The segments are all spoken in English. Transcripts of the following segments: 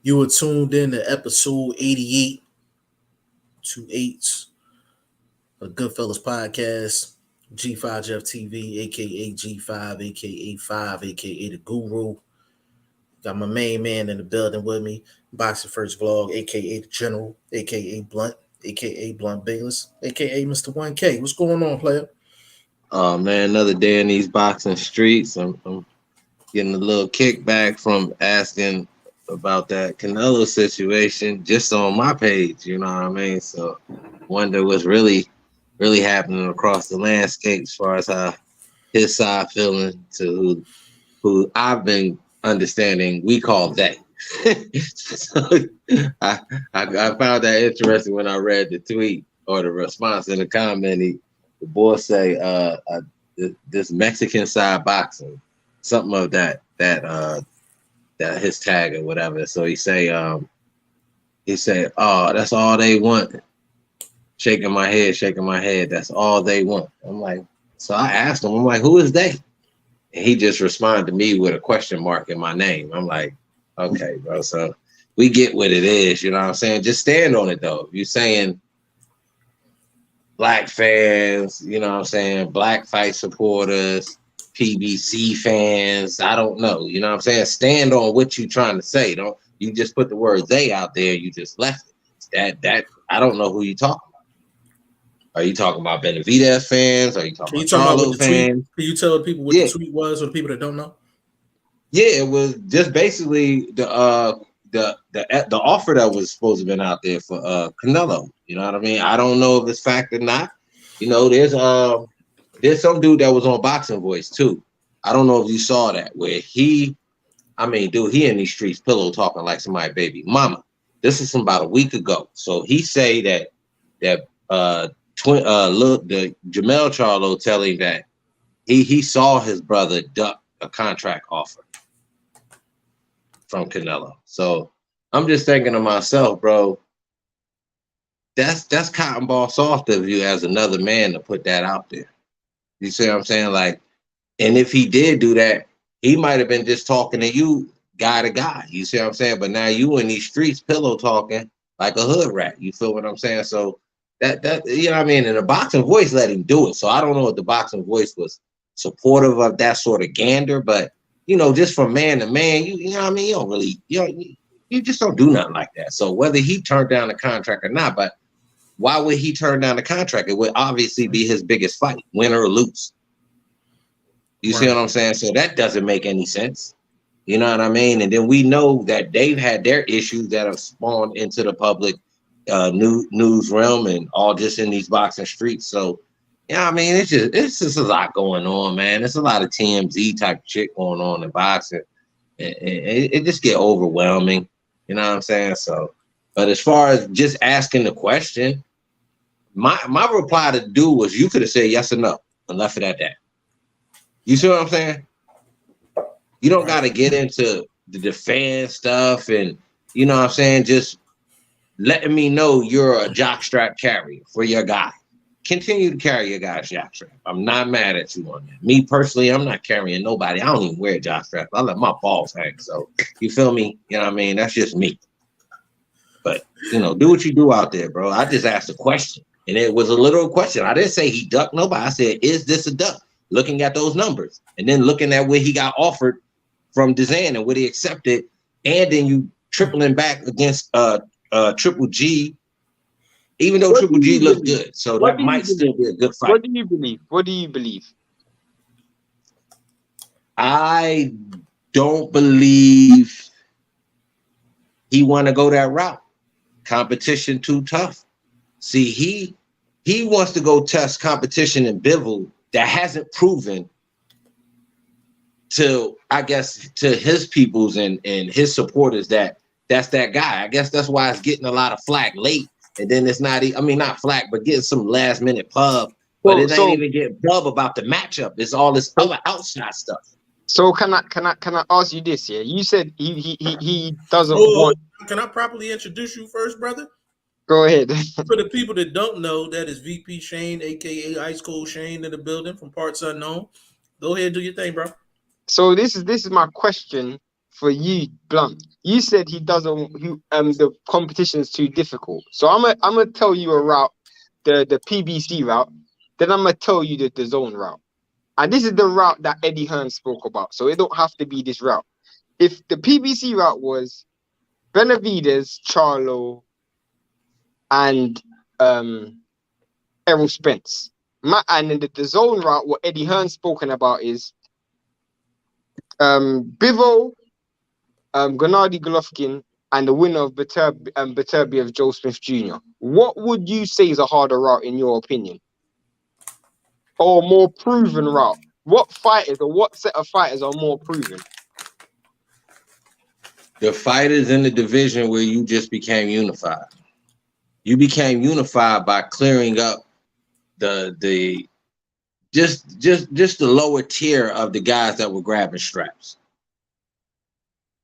You were tuned in to episode 88, 28 of Goodfellas Podcast, G5 TV, aka G5, aka 5, aka the Guru. Got my main man in the building with me, Boxing First Vlog, aka the General, aka Blunt, aka Blunt Bayless, aka Mr. 1K. What's going on, player? Oh man, another day in these boxing streets. I'm getting a little kickback from asking about that Canelo situation just on my page. You know what I mean? So wonder what's really happening across the landscape as far as how his side feeling to who I've been understanding we call they. So I found that interesting when I read the tweet or the response in the comment. The boy say this Mexican side boxing, something of that his tag or whatever. So he say oh, that's all they want. Shaking my head, that's all they want. I'm like, so I asked him, I'm like, who is they? And he just responded to me with a question mark in my name. I'm like, okay, bro. So we get what it is, you know what I'm saying? Just stand on it though. You're saying black fans, you know what I'm saying, black fight supporters, PBC fans, I don't know, you know what I'm saying? Stand on what you're trying to say. Don't you just put the word they out there, you just left it. That I don't know who you talking about. Are you talking about Benavidez fans? Are you talking about Charlo fans? Can you tell people what the tweet was for the people that don't know? Yeah, it was just basically the offer that was supposed to have been out there for Canelo. You know what I mean? I don't know if it's fact or not. You know, there's some dude that was on Boxing Voice too. I don't know if you saw that where he in these streets pillow talking like somebody baby mama. This is from about a week ago. So he say that the Jamel Charlo telling that he saw his brother duck a contract offer from Canelo. So I'm just thinking to myself, bro, that's cotton ball soft of you as another man to put that out there. You see what I'm saying? Like, and if he did do that, he might have been just talking to you guy to guy. You see what I'm saying? But now you in these streets pillow talking like a hood rat. You feel what I'm saying? So that you know what I mean? And the Boxing Voice let him do it. So I don't know if the Boxing Voice was supportive of that sort of gander, but you know, just from man to man, you know what I mean? You don't really, you just don't do nothing like that. So whether he turned down the contract or not, but why would he turn down the contract? It would obviously be his biggest fight, win or lose. You see what I'm saying? So that doesn't make any sense. You know what I mean? And then we know that they've had their issues that have spawned into the public news realm and all just in these boxing streets. So, yeah, I mean, it's just a lot going on, man. It's a lot of TMZ type shit going on in boxing. It just get overwhelming. You know what I'm saying? So, but as far as just asking the question, my reply to do was you could have said yes or no and left it at that. You see what I'm saying? You don't got to get into the fan stuff and, you know what I'm saying, just letting me know you're a jockstrap carrier for your guy. Continue to carry your guy's jockstrap. I'm not mad at you on that. Me personally, I'm not carrying nobody. I don't even wear jockstraps. I let my balls hang. So, you feel me? You know what I mean? That's just me. But, you know, do what you do out there, bro. I just asked a question. And it was a literal question. I didn't say he ducked nobody. I said, is this a duck? Looking at those numbers. And then looking at what he got offered from Dizan and what he accepted. And then you tripling back against Triple G. Even though Triple G looks good. So that might still be a good fight. What do you believe? What do you believe? I don't believe he want to go that route. Competition too tough. See, he wants to go test competition in Bivol that hasn't proven to, I guess, to his peoples and his supporters that's that guy. I guess that's why it's getting a lot of flack late. And then it's not, I mean, not flack, but getting some last minute pub. But it ain't even getting pub about the matchup. It's all this other outside stuff. So can I ask you this? Yeah, you said he doesn't want. Can I properly introduce you first, brother? Go ahead. For the people that don't know, that is VP Shane, aka Ice Cold Shane, in the building from Parts Unknown. Go ahead, do your thing, bro. So this is my question for you, Blunt. You said he doesn't. The competition is too difficult. So I'm gonna tell you a route, the PBC route. Then I'm gonna tell you the zone route. And this is the route that Eddie Hearn spoke about. So it don't have to be this route. If the PBC route was Benavidez, Charlo, and Errol Spence. And then the zone route, what Eddie Hearn's spoken about is Bivol, Gennady Golovkin, and the winner of Beterbiev, Joe Smith Jr. What would you say is a harder route in your opinion? Or more proven route? What fighters or what set of fighters are more proven? The fighters in the division where you just became unified. You became unified by clearing up the lower tier of the guys that were grabbing straps.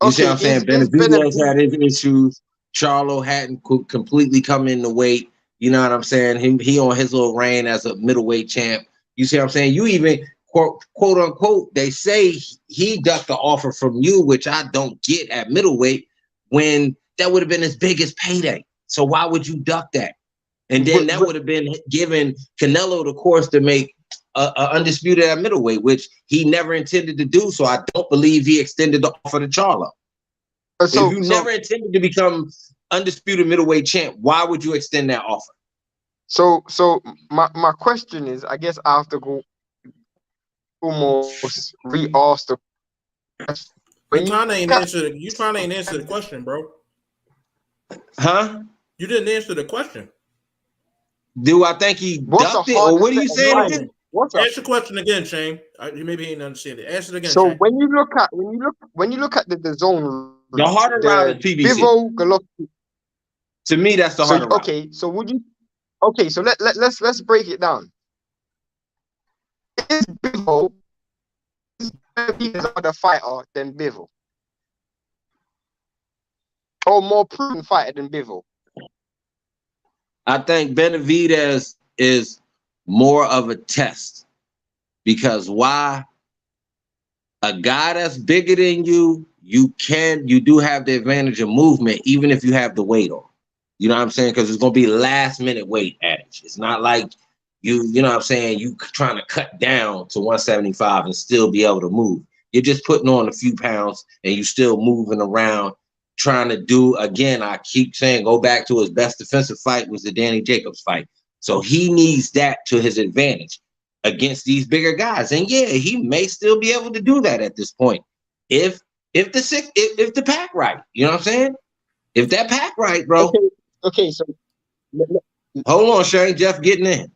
You see what I'm saying? Benavidez had his issues. Charlo hadn't completely come in the weight. You know what I'm saying? He on his little reign as a middleweight champ. You see what I'm saying? You even quote unquote, they say he ducked the offer from you, which I don't get at middleweight, when that would have been his biggest payday. So why would you duck that? And then that would have been giving Canelo the course to make a undisputed at middleweight, which he never intended to do. So I don't believe he extended the offer to Charlo. If you never intended to become undisputed middleweight champ, why would you extend that offer? So my question is, I guess I have to go almost re-ask the question. You trying to answer the question, bro. Huh? You didn't answer the question. Do I think he ducked it, or what are you saying again? Answer the question again, Shane. You maybe ain't understand it. Answer it again. So Shane. when you look at the zone, the harder route is PBC. Bivol, Golovkin. To me, that's the harder route. Okay, so would you? Okay, so let's break it down. Is Bivol a harder fighter than Bivol, or more proven fighter than Bivol? I think Benavidez is more of a test, because why? A guy that's bigger than you, you do have the advantage of movement, even if you have the weight on. You know what I'm saying? Because it's gonna be last minute weight adage. It's not like you know what I'm saying, you trying to cut down to 175 and still be able to move. You're just putting on a few pounds and you still moving around, trying to do, again, I keep saying, go back to his best defensive fight was the Danny Jacobs fight. So he needs that to his advantage against these bigger guys. And yeah, he may still be able to do that at this point. If the pack right, you know what I'm saying? If that pack right, bro. Okay, so hold on, Shane. Jeff getting in.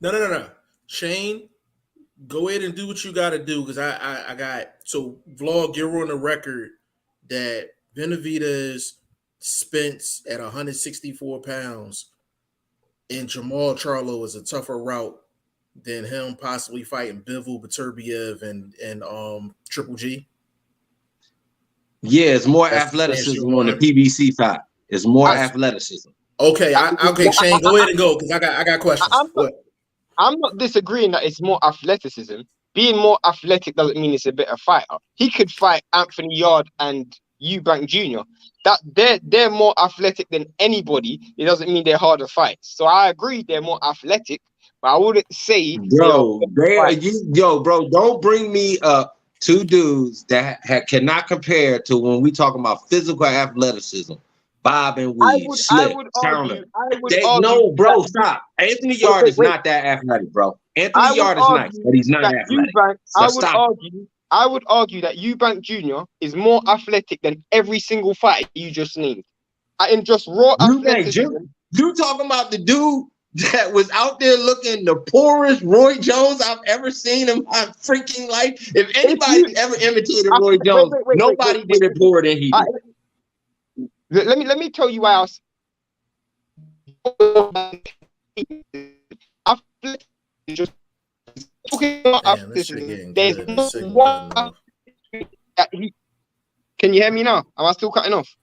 No. Shane, go ahead and do what you gotta do, because I got, so Vlog, you're on the record that Benavidez, Spence at 164 pounds, and Jamal Charlo is a tougher route than him possibly fighting Bivol, Beterbiev, and Triple G. Yeah, it's more athleticism on the PBC side. It's more athleticism. Okay, okay, Shane, go ahead and go, because I got questions. I'm not disagreeing that it's more athleticism. Being more athletic doesn't mean it's a better fighter. He could fight Anthony Yard and Eubank Jr. That they're more athletic than anybody. It doesn't mean they're harder fights. So I agree they're more athletic, but I wouldn't say bro, bro, don't bring me up two dudes that cannot compare to when we talking about physical athleticism. Bob and weave, slip, counter. No, bro, stop. Anthony Yard is not that athletic, bro. Anthony Yard is nice, but he's not athletic. I would argue that Eubank Jr. is more athletic than every single fighter you just named. In just raw athleticism. You talking about the dude that was out there looking the poorest Roy Jones I've ever seen in my freaking life? If anybody ever imitated Roy Jones, nobody did it poorer than he did. Let me tell you why I was just talking about athleticism. There's no one that he. Can you hear me now? Am I still cutting off?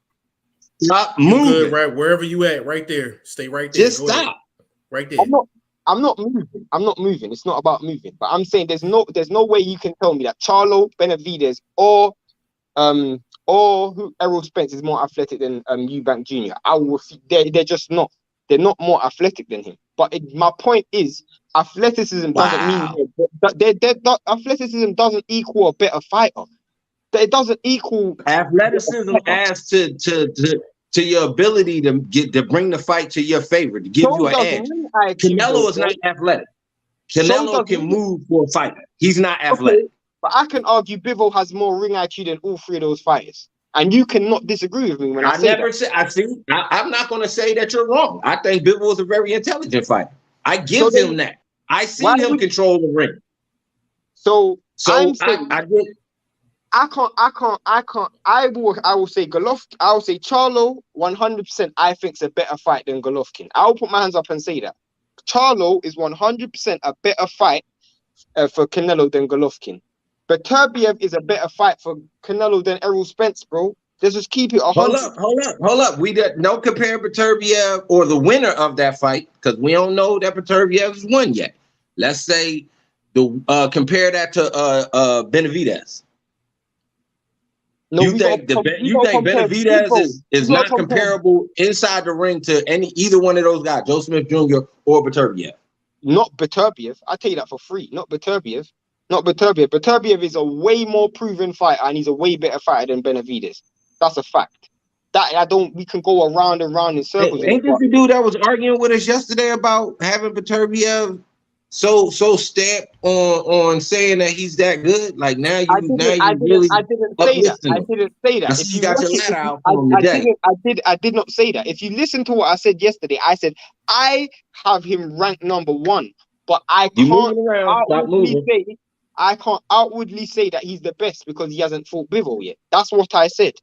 Stop moving. Good, right wherever you at, right there. Stay right there. Just stop. Right there. I'm not moving. It's not about moving. But I'm saying there's no way you can tell me that Charlo, Benavidez, or or who Errol Spence is more athletic than Eubank Jr. They're just not. They're not more athletic than him. But my point is, athleticism doesn't mean that athleticism doesn't equal a better fighter. It doesn't equal athleticism adds to your ability to bring the fight to your favor, to give you an edge. Canelo is not athletic. Canelo can move for a fighter. He's not athletic. Okay, but I can argue Bivol has more ring IQ than all three of those fighters. And you cannot disagree with me when I say that. I'm not going to say that you're wrong. I think Bivol is a very intelligent fighder. I give him that. I see him control the ring. So I'm saying I will say Golovkin. I will say Charlo 100%. I think is a better fight than Golovkin. I will put my hands up and say that Charlo is 100% a better fight for Canelo than Golovkin. But Turbiev is a better fight for Canelo than Errol Spence, bro. Let's just keep it 100. Hold up. We don't compare Beterbiev or the winner of that fight because we don't know that Beterbiev has won yet. Let's say compare that to Benavidez. No, you think Benavidez is not comparable inside the ring to either one of those guys, Joe Smith Jr. or Beterbiev? Not Beterbiev. I tell you that for free. Not Beterbiev. Beterbiev is a way more proven fighter and he's a way better fighter than Benavidez. That's a fact. We can go around and round in circles. Ain't this the dude that was arguing with us yesterday about having Beterbiev so stamped on saying that he's that good? Like now you really I didn't say that. If you got your ladder out for him today. I did not say that. If you listen to what I said yesterday, I said I have him ranked number 1, but I can't outwardly say that he's the best because he hasn't fought Bivol yet. That's what I said.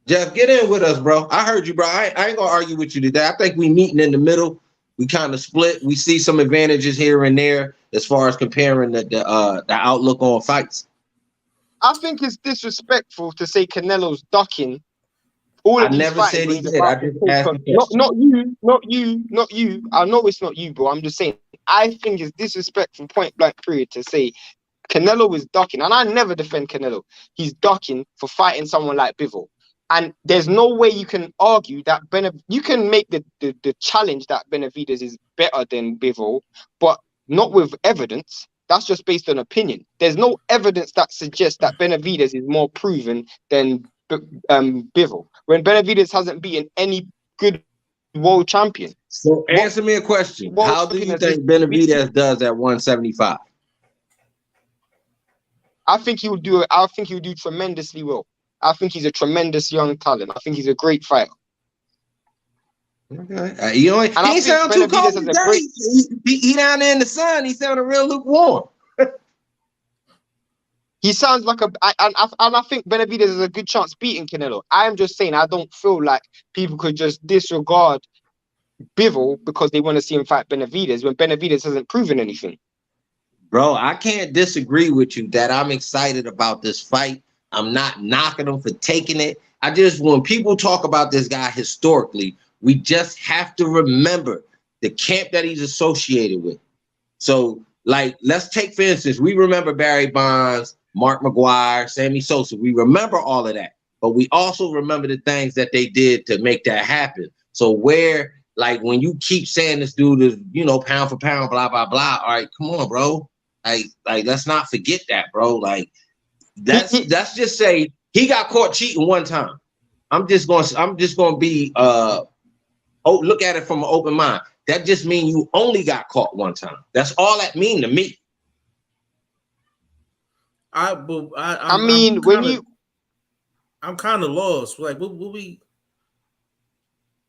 Jeff, get in with us, bro. I heard you, bro. I ain't gonna argue with you today. I think we meeting in the middle. We kind of split. We see some advantages here and there as far as comparing the outlook on fights. I think it's disrespectful to say Canelo's ducking. I never said he did. I just asked not you. I know it's not you, bro. I'm just saying. I think it's disrespectful, point blank period, to say Canelo is ducking, and I never defend Canelo. He's ducking for fighting someone like Bivol. And there's no way you can argue that you can make the challenge that Benavidez is better than Bivol, but not with evidence. That's just based on opinion. There's no evidence that suggests that Benavidez is more proven than Bivol, when Benavidez hasn't beaten any good world champion. So answer me a question. How do you think Benavidez does at 175? I think he will do tremendously well. I think he's a tremendous young talent. I think he's a great fighter. Okay. He sound too cold today. He down there in the sun. He sounded real lukewarm. He sounds like I think Benavidez has a good chance beating Canelo. I'm just saying I don't feel like people could just disregard Bivol because they want to see him fight Benavidez when Benavidez hasn't proven anything. Bro, I can't disagree with you that I'm excited about this fight. I'm not knocking him for taking it. When people talk about this guy historically, we just have to remember the camp that he's associated with. So, like, let's take, for instance, we remember Barry Bonds, Mark McGuire, Sammy Sosa. We remember all of that, but we also remember the things that they did to make that happen. So when you keep saying this dude is, pound for pound, blah, blah, blah. All right, come on, bro. Like let's not forget that, bro. Like, let's just say he got caught cheating one time. I'm just gonna be look at it from an open mind. That just means you only got caught one time. That's all that mean to me. I'm kind of lost. Like,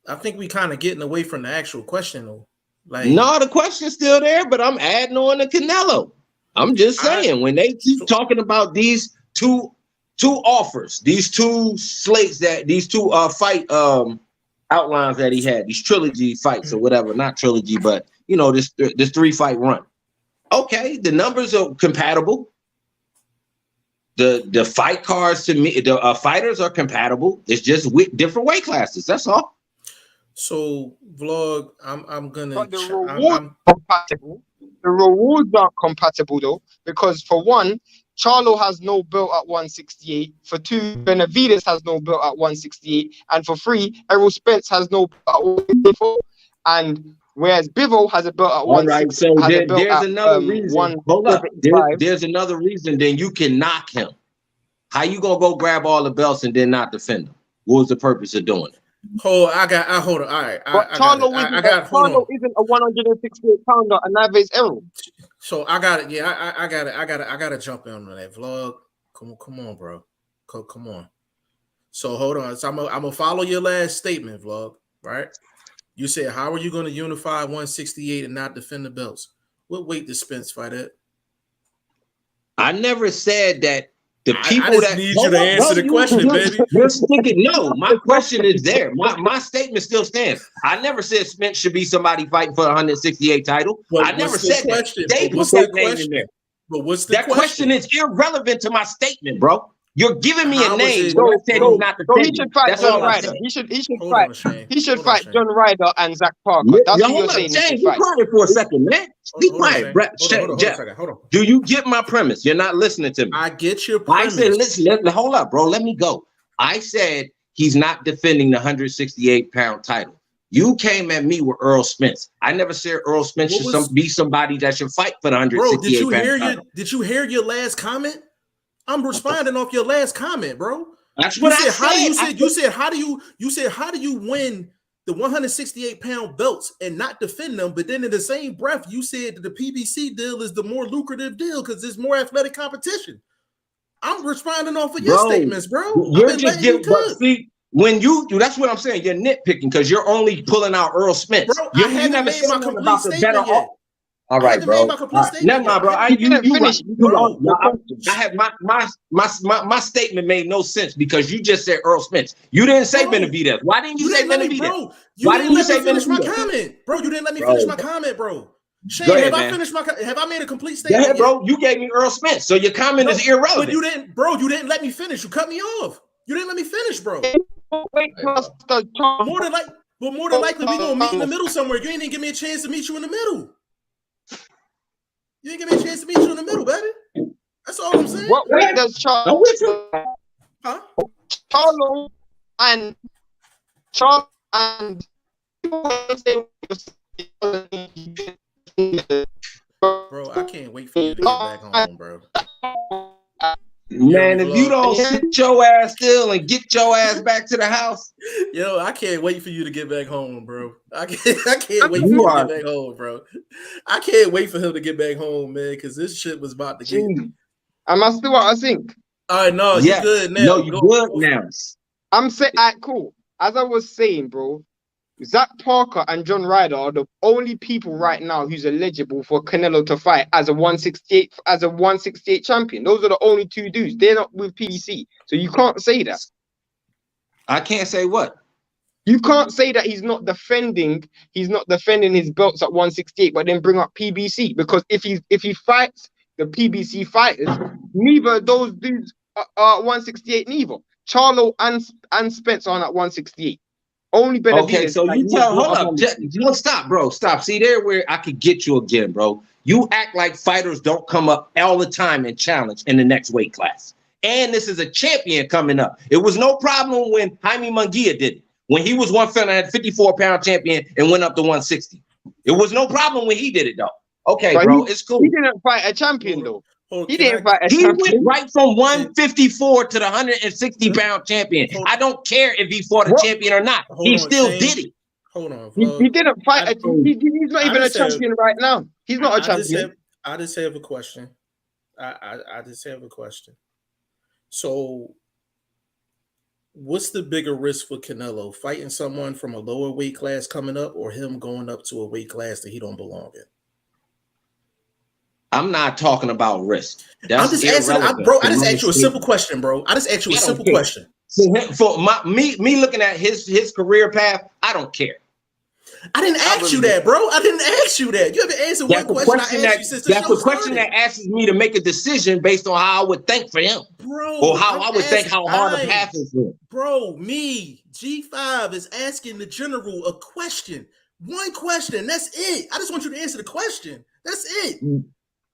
I think we kind of getting away from the actual question though. Like, no, the question's still there, but I'm adding on to Canelo. I'm just saying when they keep talking about these two offers, these two slates, these two fight outlines that he had, these trilogy fights or whatever, not trilogy, but this 3-fight run. Okay, the numbers are compatible. The fight cards to me, the fighters are compatible. It's just with different weight classes. That's all. So, vlog, I'm gonna. But compatible. The rewards aren't compatible though, because for one, Charlo has no belt at 168. For 2, Benavidez has no belt at 168. And for 3, Errol Spence has no belt at 164. And whereas Bivol has a belt at All right, 160, so has a belt there's at another reason. Hold up. 175. There's another reason. Then you can knock him. How you gonna go grab all the belts and then not defend them? What was the purpose of doing it? Hold on. All right. But Charlo isn't a 168 pounder, and neither is Errol. So I got it. Yeah, I got it. I got to jump in on that vlog. Come on, bro. Come on. So hold on. So I'm gonna follow your last statement, vlog. Right? You said, how are you going to unify 168 and not defend the belts? What weight does Spence fight at? I never said that. The people I just that need you to answer the question, baby. You're sticking. No, my question is there. My statement still stands. I never said Spence should be somebody fighting for the 168 title. I never said that. They put that name in there. But what's the question? That question is irrelevant to my statement, bro. You're giving me a name. So he should fight John Ryder. He should fight John Ryder and Zach Parker. That's what you're saying. James, be quiet for a second, man. Be quiet, Brett. Hold on. Do you get my premise? You're not listening to me. I get your premise. I said, listen, hold up, bro. Let me go. I said he's not defending the 168-pound title. You came at me with Earl Spence. I never said Earl Spence should be somebody that should fight for the 168-pound title. Did you hear your last comment? I'm responding off your last comment, bro. That's what I said. You said how do you win the 168-pound belts and not defend them? But then in the same breath, you said that the PBC deal is the more lucrative deal because there's more athletic competition. I'm responding off of your statements, bro. You're just giving. See, when that's what I'm saying. You're nitpicking because you're only pulling out Earl Spence. Bro, I haven't made my complete statement yet. All right, bro. Never mind, bro. I had my statement made no sense because you just said Earl Spence. You didn't say Benavidez. Why didn't you say Benavidez? Why didn't you say finish my comment, bro? You didn't let me finish my comment, bro. Shane, ahead, have I made a complete statement? Yeah, bro. You gave me Earl Spence, so your comment is irrelevant. But you didn't let me finish. You cut me off. You didn't let me finish, bro. More than likely, we gonna meet in the middle somewhere. You ain't even give me a chance to meet you in the middle. You didn't give me a chance to meet you in the middle, baby. That's all I'm saying. What weight does Charlo and bro, I can't wait for you to get back home, bro. Man, if you don't sit your ass still and get your ass back to the house. Yo, I can't wait for you to get back home, bro. I can't wait for you to get back home, bro. I can't wait for him to get back home, man, because this shit was about to get. Am I still what I think? All right, no, you good now. No, you good now. I'm saying, all right, cool. As I was saying, bro, Zach Parker and John Ryder are the only people right now who's eligible for Canelo to fight as a 168 champion. Those are the only two dudes. They're not with PBC, so you can't say that. I can't say what. You can't say that he's not defending his belts at 168, but then bring up PBC because if he fights the PBC fighters, neither of those dudes are 168. Neither Charlo and Spence are at 168. Only Benavidez. Okay, so you tell. Hold up, stop, bro. Stop. See there where I could get you again, bro. You act like fighters don't come up all the time and challenge in the next weight class. And this is a champion coming up. It was no problem when Jaime Munguia did it. When he was 54-pound champion and went up to 160. It was no problem when he did it, though. Okay, but bro, it's cool. He didn't fight a champion, though. He didn't fight a champion. He went right from 154 to the 160-pound champion. I don't care if he fought a champion or not. He still did it. Hold on. He didn't fight. He's not even a champion right now. He's not a champion. I just have a question. I just have a question. So, what's the bigger risk for Canelo? Fighting someone from a lower weight class coming up or him going up to a weight class that he don't belong in? I'm not talking about risk. I'm just asking, bro. I just asked you a simple question, bro. I just asked you a simple question. For me looking at his career path, I don't care. I didn't ask you that, bro. I didn't ask you that. You haven't answered one question I asked you since the show started. That's a question that asks me to make a decision based on how I would think for him, bro, or how I would think how hard the path is for him. Bro, me G5 is asking the general a question. One question. That's it. I just want you to answer the question. That's it.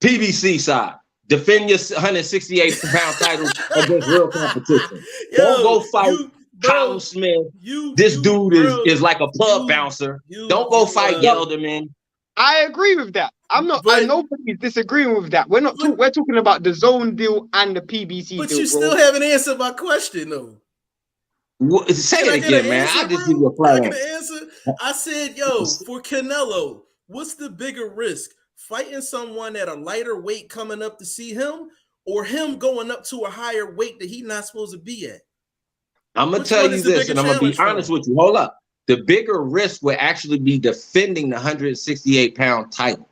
PBC side. defend your 168-pound title against real competition. Don't go fight Kyle Smith. This dude is like a pub bouncer. Don't go fight Gelderman. I agree with that. I'm not. Nobody's disagreeing with that. We're not. We're talking about the zone deal and the PBC but deal. But you still haven't answered my question, though. Say it again, man. I just give you a flat answer. I said, yo, for Canelo, what's the bigger risk? Fighting someone at a lighter weight coming up to see him, or him going up to a higher weight that he's not supposed to be at? I'm gonna tell you this, and I'm gonna be honest with you. Hold up. The bigger risk would actually be defending the 168-pound title.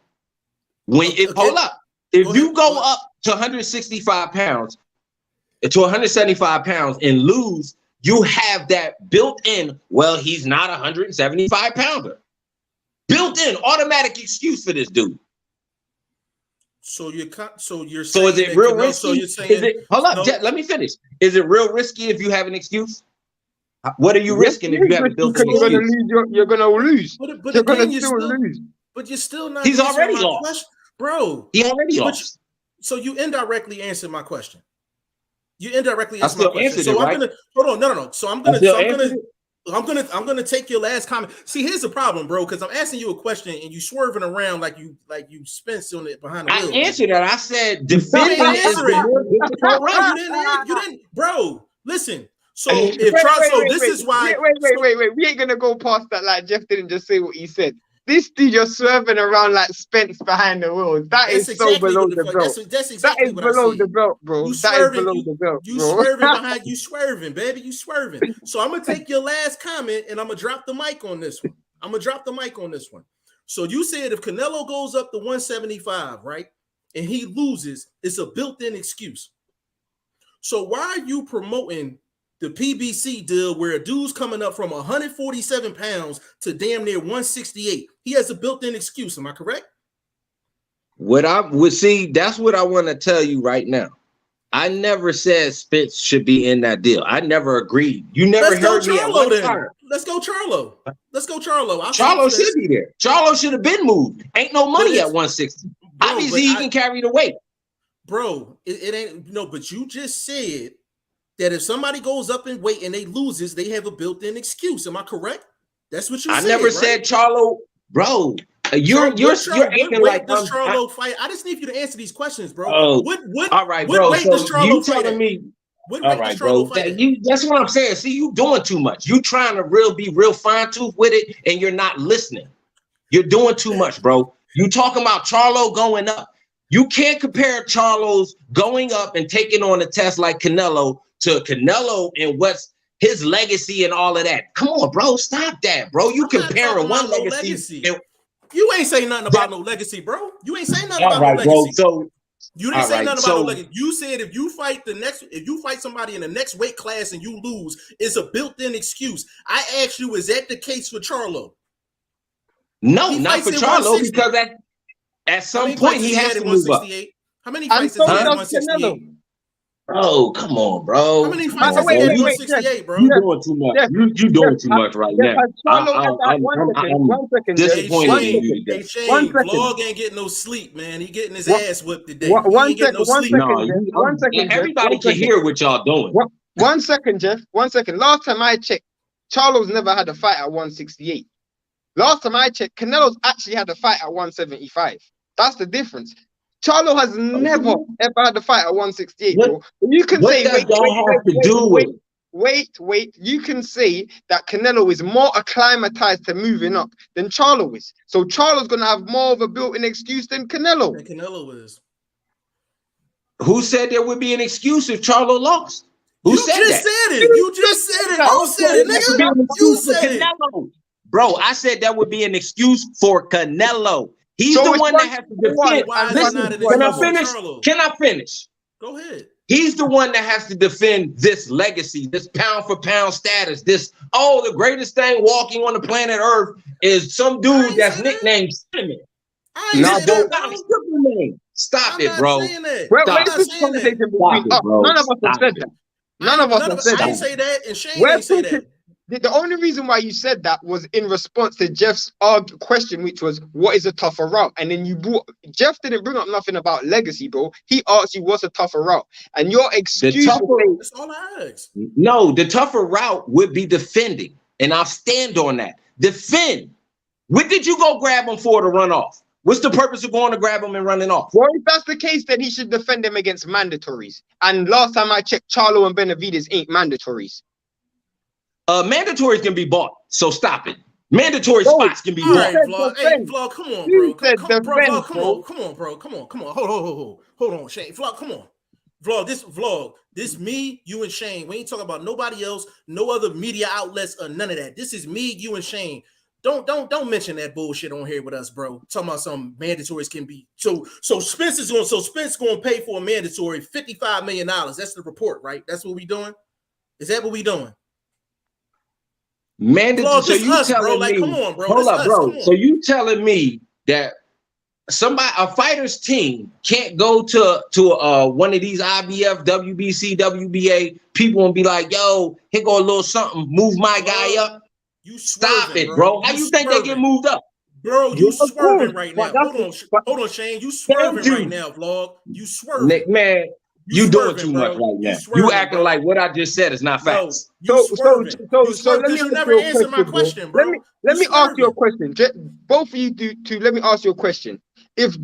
Hold up. If you go up to 165 pounds, to 175 pounds and lose, you have that built in, well, he's not a 175 pounder. Built in automatic excuse for this dude. So you're saying, so is it real risky? So you're saying, hold up, Jet, let me finish. Is it real risky if you have an excuse? What are you risking if you have a built-in excuse? You're gonna lose. But again, you're still lose. But you're still not. He's already lost, bro. He already lost. So you indirectly answered my question. You indirectly answered my question. So I'm gonna hold on. No. So I'm gonna take your last comment. See, here's the problem, bro, because I'm asking you a question and you swerving around like you Spence on it behind the wheel. I answered that. I said defend it. You didn't, bro. Listen. So this is why. Wait. We ain't gonna go past that. Like Jeff didn't just say what he said. This dude just swerving around like Spence behind the wheels. That's exactly so below the belt. That's exactly what below the belt, bro. That is below the belt. You swerving behind. You swerving, baby. You swerving. So I'm gonna take your last comment and I'm gonna drop the mic on this one. So you said if Canelo goes up to 175, right, and he loses, it's a built-in excuse. So why are you promoting the PBC deal where a dude's coming up from 147 pounds to damn near 168? He has a built-in excuse. Am I correct? What I would see, that's what I want to tell you right now. I never said Spence should be in that deal. I never agreed. You never heard me at one time. Let's go Charlo. Charlo should be there. Charlo should have been moved. Ain't no money at 160. Bro, obviously, he can carry the weight. Bro, it ain't no, but you just said that if somebody goes up in weight and they loses, they have a built-in excuse. Am I correct? That's what you said. I never said Charlo, bro. You're acting like does Charlo fight? I just need you to answer these questions, bro. All right, bro. What weight does Charlo fight? All right, bro. That's what I'm saying. See, you doing too much. You trying to be real fine-tooth with it, and you're not listening. You're doing too much, bro. You talking about Charlo going up. You can't compare Charlo's going up and taking on a test like Canelo to Canelo and what's his legacy and all of that. Come on, bro. Stop that, bro. You comparing one legacy. You ain't say nothing about no legacy, bro. You ain't say nothing about no legacy. Bro. So you didn't say nothing about no legacy. You said if you fight somebody in the next weight class and you lose, it's a built-in excuse. I asked you, is that the case for Charlo? No, not for Charlo, because at some point he has to move up. How many fights has he had at 168? Oh, come on, bro. How many fights has he had at 168, bro? You doing too much. You doing too much right now. One second. Disappointed in you today. Hey, Shane, Vlog ain't getting no sleep, man. He getting his ass whipped today. One second. Everybody can hear what y'all doing. 1 second, Jeff. 1 second. Last time I checked, Charlo's never had a fight at 168. Last time I checked, Canelo's actually had a fight at 175. That's the difference. Charlo has never ever had a fight at 168, bro. You can say wait. You can say that Canelo is more acclimatized to moving up than Charlo is. So Charlo's gonna have more of a built-in excuse than Canelo. And Canelo is. Who said there would be an excuse if Charlo lost? You just said it. You said it, nigga. You said it. Bro, I said that would be an excuse for Canelo. He's the one that has to defend. Listen, can I finish? Go ahead. He's the one that has to defend this legacy, this pound for pound status, the greatest thing walking on the planet Earth is some dude that's nicknamed Cinnamon. Stop it, bro. None of us have said that. I didn't say that, and Shane didn't say that. The only reason why you said that was in response to Jeff's question, which was, what is a tougher route? And then Jeff didn't bring up nothing about legacy, bro. He asked you what's a tougher route. And your excuse tougher, that's all I asked. No, the tougher route would be defending. And I'll stand on that. Defend. What did you go grab him for to run off? What's the purpose of going to grab him and running off? Well, if that's the case, then he should defend them against mandatories. And last time I checked, Charlo and Benavides ain't mandatories. Mandatories can be bought, so stop it. Mandatory spots can be bought. Right, Vlog. Hey, Vlog, come on, bro. Come on, bro. Come on. Hold on, Shane. Vlog, come on. This me, you, and Shane. We ain't talking about nobody else, no other media outlets or none of that. This is me, you, and Shane. Don't mention that bullshit on here with us, bro. Talking about some mandatories can be so Spence gonna pay for a mandatory $55 million. That's the report, right? That's what we doing. Is that what we doing? Mandatory. So you us, telling bro. Like, me? come on, bro. Hold up, bro. So you telling me that a fighter's team can't go to one of these IBF, WBC, WBA people and be like, yo, here go a little something, move my guy up. You stop it, bro. How you think they get moved up? Bro, you swerving right now. Hold on, Shane. You swerving right now, Vlog. You swerving. Man, you doing too much right now. You acting like what I just said is not facts. So let me never answer my question, bro. Let me ask you a question. Both of you do too. Let me ask you a question. If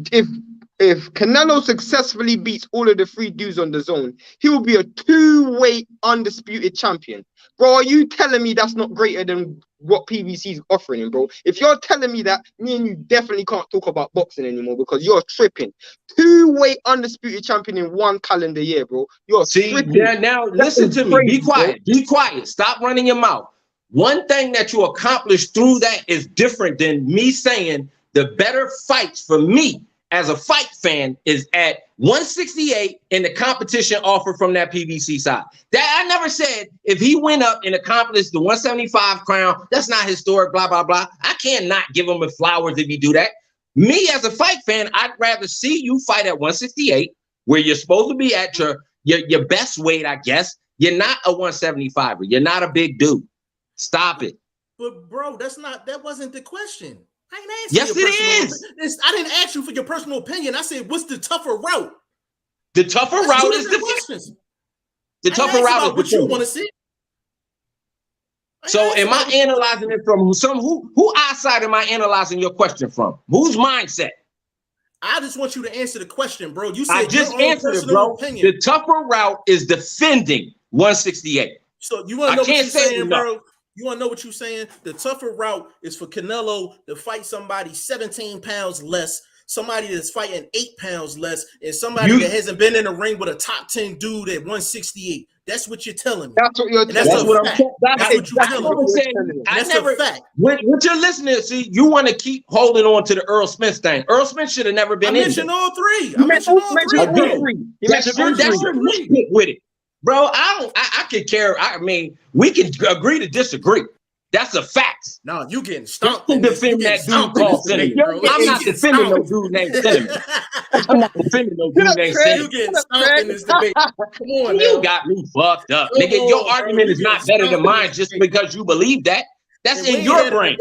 Canelo successfully beats all of the 3 dudes on the zone, he will be a 2-weight undisputed champion. Bro, are you telling me that's not greater than what PBC is offering him, bro? If you're telling me that, me and you definitely can't talk about boxing anymore because you're tripping. 2-weight undisputed champion in 1 calendar year, bro. You're tripping. Yeah, now listen to me. Be quiet. Bro. Be quiet. Stop running your mouth. One thing that you accomplished through that is different than me saying the better fights for me as a fight fan is at 168 in the competition offer from that PBC side. That I never said if he went up and accomplished the 175 crown, that's not historic, blah, blah, blah. I cannot give him the flowers if he do that. Me as a fight fan, I'd rather see you fight at 168 where you're supposed to be at your best weight, I guess. You're not a 175er. You're not a big dude. Stop it. But bro, that wasn't the question. I ain't yes, it is. I didn't ask you for your personal opinion. I said, what's the tougher route? The tougher route is the questions. The tougher route is what you want to see. So am I analyzing it from who eyesight am I analyzing your question from? Whose mindset? I just want you to answer the question, bro. You said I just answered it, bro. Opinion. The tougher route is defending 168. So you want to know what you're saying, bro? You want to know what you're saying? The tougher route is for Canelo to fight somebody 17 pounds less, somebody that's fighting 8 pounds less, and somebody that hasn't been in the ring with a top 10 dude at 168. That's what you're telling me. That's what you're telling me. That's what you're telling me. That's a fact. What you're listening to, see, you want to keep holding on to the Earl Smith thing. Earl Smith should have never been in. I mentioned all 3. I mentioned all 3. That's your nitpick with it. Bro, I could care. I mean, we can agree to disagree. That's a fact. No, you getting stomped. You can defend that dude called Cinnamon. I'm not defending no dude named Cinnamon. I'm not defending no dude named Cinnamon. You getting stomped in this debate. Come on, you now. Got me fucked up. Nigga, your argument is not better than mine just because you believe that. That's in your brain.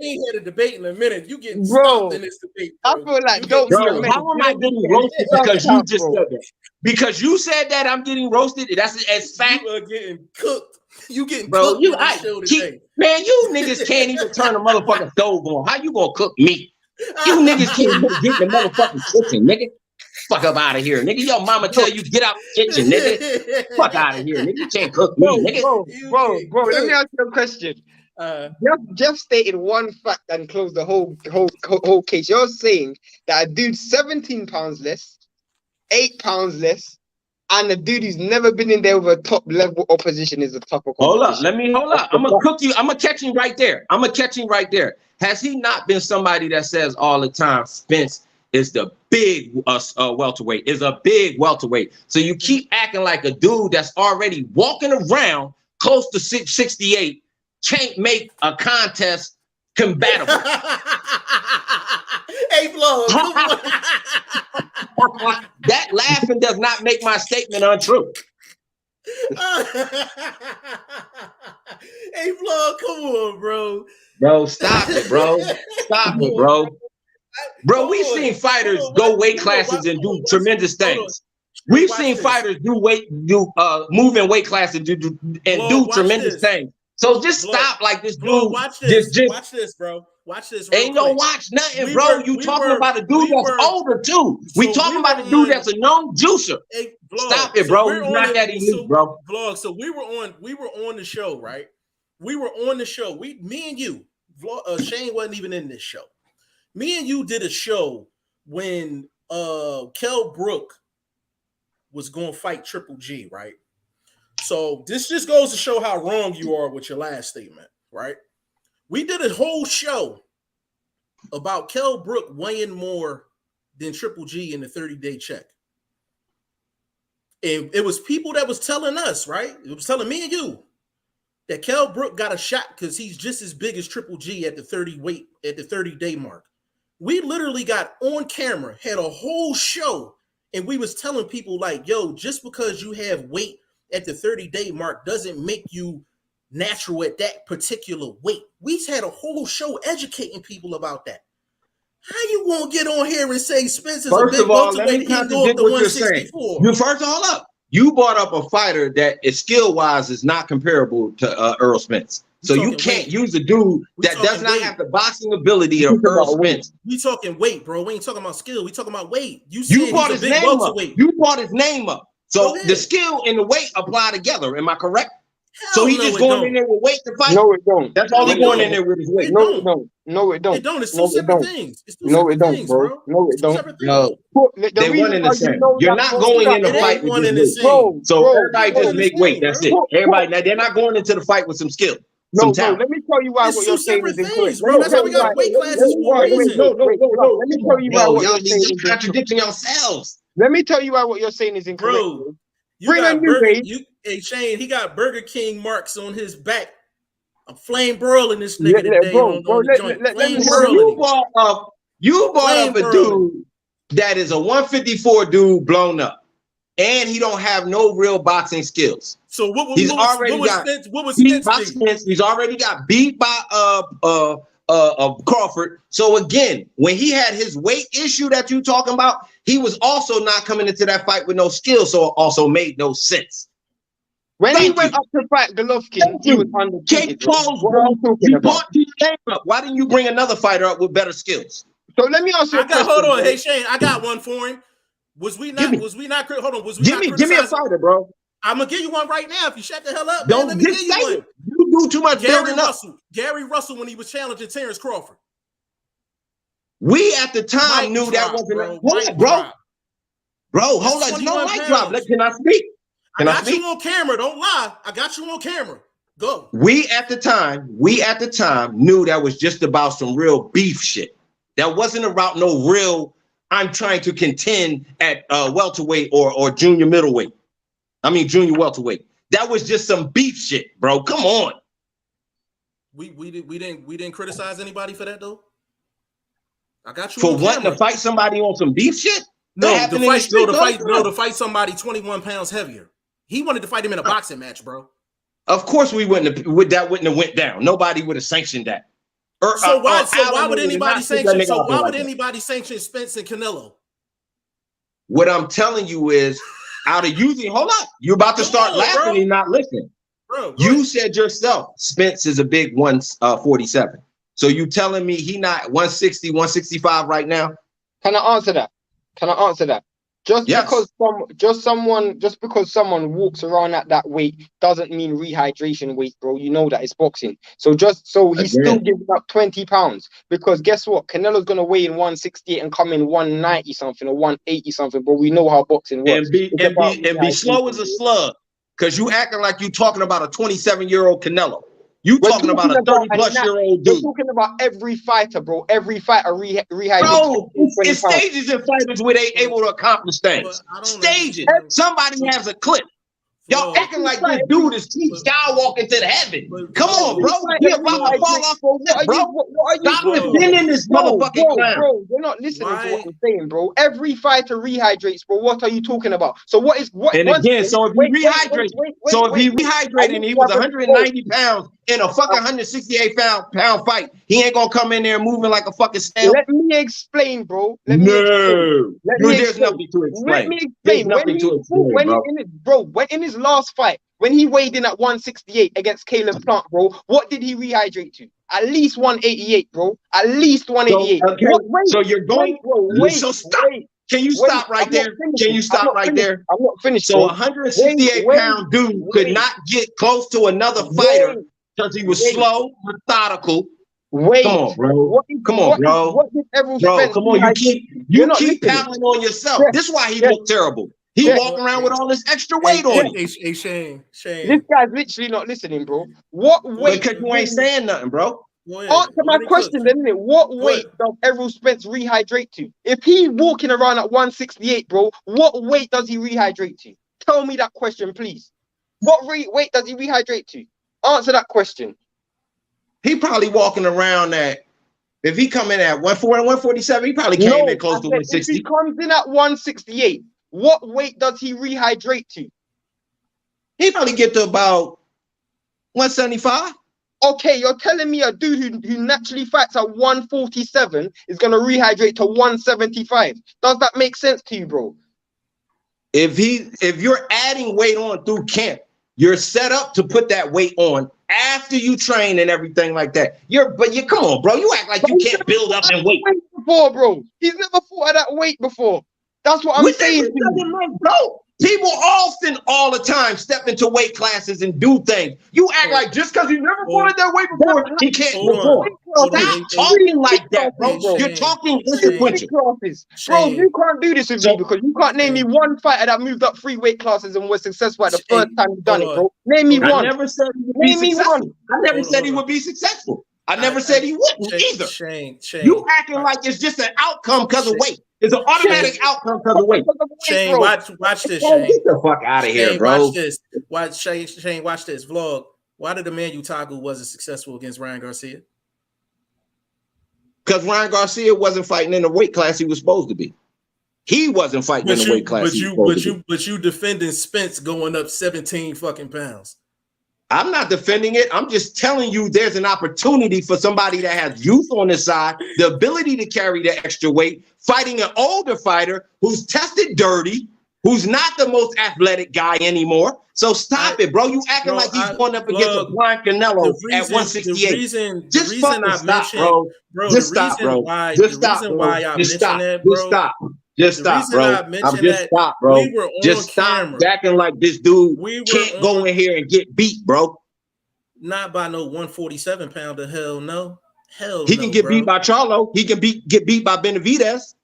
We ain't had a debate in a minute. You getting stomped in this debate, bro. I feel like how am I getting roasted because you just said that? Because you said that I'm getting roasted. That's as fact. You are getting cooked. You getting bro, cooked. Man, you niggas can't even turn a motherfucking stove on. How you gonna cook me? You niggas can't even get in the motherfucking kitchen, nigga. Fuck up out of here, nigga. Your mama tell you get out the kitchen, nigga. Fuck out of here, nigga. You can't cook me, nigga. Bro, let me ask you a question. Jeff stated one fact and closed the whole case. You're saying that a dude 17 pounds less, 8 pounds less, and a dude who's never been in there with a top level opposition is a tougher competition. Hold up. I'm gonna cook you. I'm gonna catch him right there. Has he not been somebody that says all the time, Spence is the big welterweight, is a big welterweight? So you keep acting like a dude that's already walking around close to 668 can't make a contest compatible. Hey, Flo. That laughing does not make my statement untrue. Hey, Vlog, come on, bro. Bro, stop it, bro. Stop it, bro. Bro, we've seen fighters go weight classes and do tremendous things. We've seen fighters move in weight classes and do tremendous things. So just stop like this dude. Watch this. Watch this, bro. Watch this. Ain't no watch nothing, bro. You talking about a dude that's older too. We talking about a dude that's a young juicer. Stop it, bro. We're not that elite, bro. Vlog. So we were on the show, right? We were on the show. Me and you, Shane wasn't even in this show. Me and you did a show when Kell Brook was going to fight Triple G, right? So this just goes to show how wrong you are with your last statement, right? We did a whole show about Kell Brook weighing more than Triple G in the 30-day check. And it was people that was telling us, right? It was telling me and you that Kell Brook got a shot because he's just as big as Triple G at the 30-day mark. We literally got on camera, had a whole show, and we was telling people like, yo, just because you have weight at the 30-day mark doesn't make you natural at that particular weight. We had a whole show educating people about that. How you gonna get on here and say Spencer's a big welterweight? He can go up to 164. You brought up a fighter that is skill-wise is not comparable to Earl Spence. So you can't use a dude that does not have the boxing ability of Earl Spence. We talking weight, bro. We ain't talking about skill. We talking about weight. You brought his name up. You brought his name up. So the skill and the weight apply together. Am I correct? So he's just going in there with weight to fight? No, it don't. That's all he's going in there with his weight. No, it don't. No, it don't. It don't. It's two separate things. No, it don't, bro. No, it don't. No. They one in the same. You're not going in the fight with his weight. So everybody just make weight. That's it. Everybody, now they're not going into the fight with some skill. No, let me tell you why what you're saying is incorrect. Bro, that's how we got weight classes for a reason. No. Let me tell you why what you're saying is contradicting yourselves. Let me tell you why what you're saying is incorrect. Bro, hey Shane, he got Burger King marks on his back. I'm flame broiling this nigga today on the joint. You brought up a dude that is a 154 dude blown up. And he don't have no real boxing skills. So He's already got beat by Crawford. So again, when he had his weight issue that you talking about, he was also not coming into that fight with no skill. So it also made no sense. When he went up to fight Golovkin, he was undefeated. Why didn't you bring another fighter up with better skills? So let me ask you. Hold on, hey Shane, I got one for him. Was we not? Hold on. Give me a fighter, bro. I'm gonna give you one right now. If you shut the hell up, don't let me give you one. You do too much building up. Gary Russell when he was challenging Terrence Crawford. We at the time knew that wasn't bro. Hold on, no mic drop. Can I speak? I got you on camera. Don't lie. I got you on camera. Go. We at the time knew that was just about some real beef shit. That wasn't about no real. I'm trying to contend at welterweight or junior middleweight. I mean junior welterweight. That was just some beef shit, bro. Come on. We didn't criticize anybody for that though. I got you for wanting to fight somebody on some beef shit. To fight somebody 21 pounds heavier. He wanted to fight him in a boxing match, bro. Of course, we wouldn't have went down. Nobody would have sanctioned that. Why would anybody sanction Spence and Canelo? What I'm telling you is, out of using, hold up, you're about to start laughing and not listening. Bro, you said yourself, Spence is a big 147. So you telling me he not 160, 165 right now? Can I answer that? Just because someone walks around at that weight doesn't mean rehydration weight, bro. You know that it's boxing. So he's still giving up 20 pounds because guess what? Canelo's gonna weigh in 168 and come in 190 something or 180 something. But we know how boxing works. And be slow as a slug, because you acting like you talking about a 27-year-old Canelo. You talking about a 30-plus-year-old dude. We're talking about every fighter, bro. Every fighter rehydrates. Bro, it's stages in fighters where they able to accomplish things. Stages. Somebody has a clip. Y'all acting like this dude is Steve Skywalker to the heaven. Come on, bro. He about to fall off a cliff, bro. Stop defending this motherfucking clown. Bro, you're not listening to what I'm saying, bro. Every fighter rehydrates, bro. What are you talking about? So what? And again, so if he rehydrates, and he was 190 pounds in a fucking 168 pound fight. He ain't gonna come in there moving like a fucking snail. Let me explain, bro. There's Explain. nothing to explain. Let me There's explain. nothing to explain, When in his last fight, when he weighed in at 168 against Caleb Plant, bro, what did he rehydrate to? At least 188, bro. At least 188. So, okay, so you're going. So stop. Can you stop right there? Can you stop right there? I'm not finished. So a 168-pound dude could not get close to another fighter because he was slow, methodical. Come on, bro. Come on, bro. What did Errol Bro, Spence come on. You keep pounding on yourself. Yeah. This is why he looked terrible. He walking around with all this extra weight on him. Hey, Shane. This guy's literally not listening, bro. What weight? Because you ain't saying nothing, bro. Answer my question, then, innit? What weight does Errol Spence rehydrate to? If he's walking around at 168, bro, what weight does he rehydrate to? Tell me that question, please. What weight does he rehydrate to? Answer that question. He probably walking around at, if he come in at 147, he probably came in close to 160. If he comes in at 168, what weight does he rehydrate to? He probably get to about 175. Okay, you're telling me a dude who naturally fights at 147 is going to rehydrate to 175. Does that make sense to you, bro? If you're adding weight on through camp, you're set up to put that weight on after you train and everything like that. Come on, bro. You act like you can't build up and weight before, bro. He's never fought at that weight before. That's what I'm saying. Bro, people often all the time step into weight classes and do things. You act like just because you never fought at that weight before, he can't perform. Stop talking like that, bro. You're talking consequential. Bro, you can't do this with me because you can't name me one fighter that moved up 3 weight classes and was successful at the first time you've done it, bro. Name me one. I never said he would be successful. I never said he would be successful. I never said he wouldn't either. You acting like it's just an outcome because of weight. It's an automatic outcome because of weight. Shane, watch this, Shane. Get the fuck out of here, bro. Watch this. Shane, watch this vlog. Why did the man Utagu wasn't successful against Ryan Garcia? Because Ryan Garcia wasn't fighting in the weight class he was supposed to be. He wasn't fighting in the weight class. But you defending Spence going up 17 fucking pounds. I'm not defending it. I'm just telling you there's an opportunity for somebody that has youth on the side, the ability to carry the extra weight, fighting an older fighter who's tested dirty, who's not the most athletic guy anymore. So stop it, bro. You acting like he's going up against a Brian Canelo at 168. The reason I mentioned, bro. Just stop, bro. Just stop, bro. Just stop, bro. I'm just stop, bro. We were on just camera. Stop acting like this dude can't go in here and get beat, bro. Not by no 147 pounder. Hell no. He can get beat by Charlo. He can get beat by Benavidez.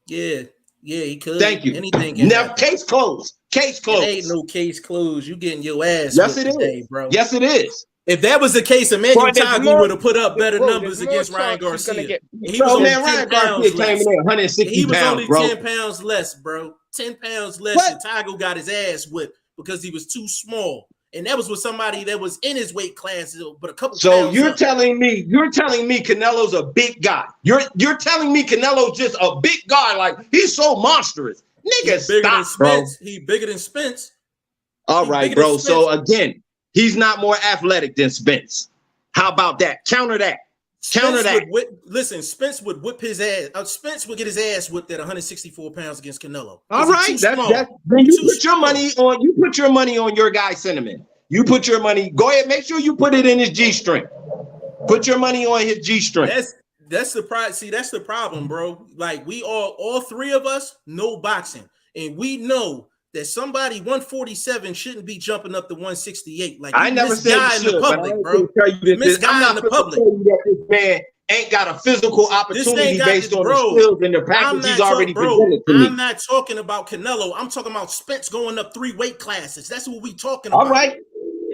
Yeah, he could. Thank you. Anything. Now, case closed. Case closed. It ain't no case closed. You getting your ass. Yes, it today, is, bro. Yes, it is. If that was the case, Emmanuel Tagu would have put up better numbers against Ryan Garcia. He was only 10 pounds less. He was only 10 pounds less, bro. 10 pounds less. And Tagu got his ass whipped because he was too small. And that was with somebody that was in his weight class, but a couple. So you're telling me Canelo's a big guy. You're telling me Canelo's just a big guy, like he's so monstrous. Nigga, stop, bro. He bigger than Spence. All right, bro. So again, he's not more athletic than Spence. How about that? Counter that. Listen, Spence would whip his ass. Spence would get his ass whipped at 164 pounds against Canelo. All right, then you put your money on. You put your money on your guy Cinnamon. You put your money. Go ahead, make sure you put it in his G-string. Put your money on his G-string. That's the problem. See, that's the problem, bro. Like we all 3 of us know boxing, and we know that somebody 147 shouldn't be jumping up to 168. Like I never said guy in the public, bro. Miss guy in the public. This man ain't got a physical opportunity based on the skills and the package he's already presented to me. I'm not talking about Canelo. I'm talking about Spence going up 3 weight classes. That's what we talking about. All right.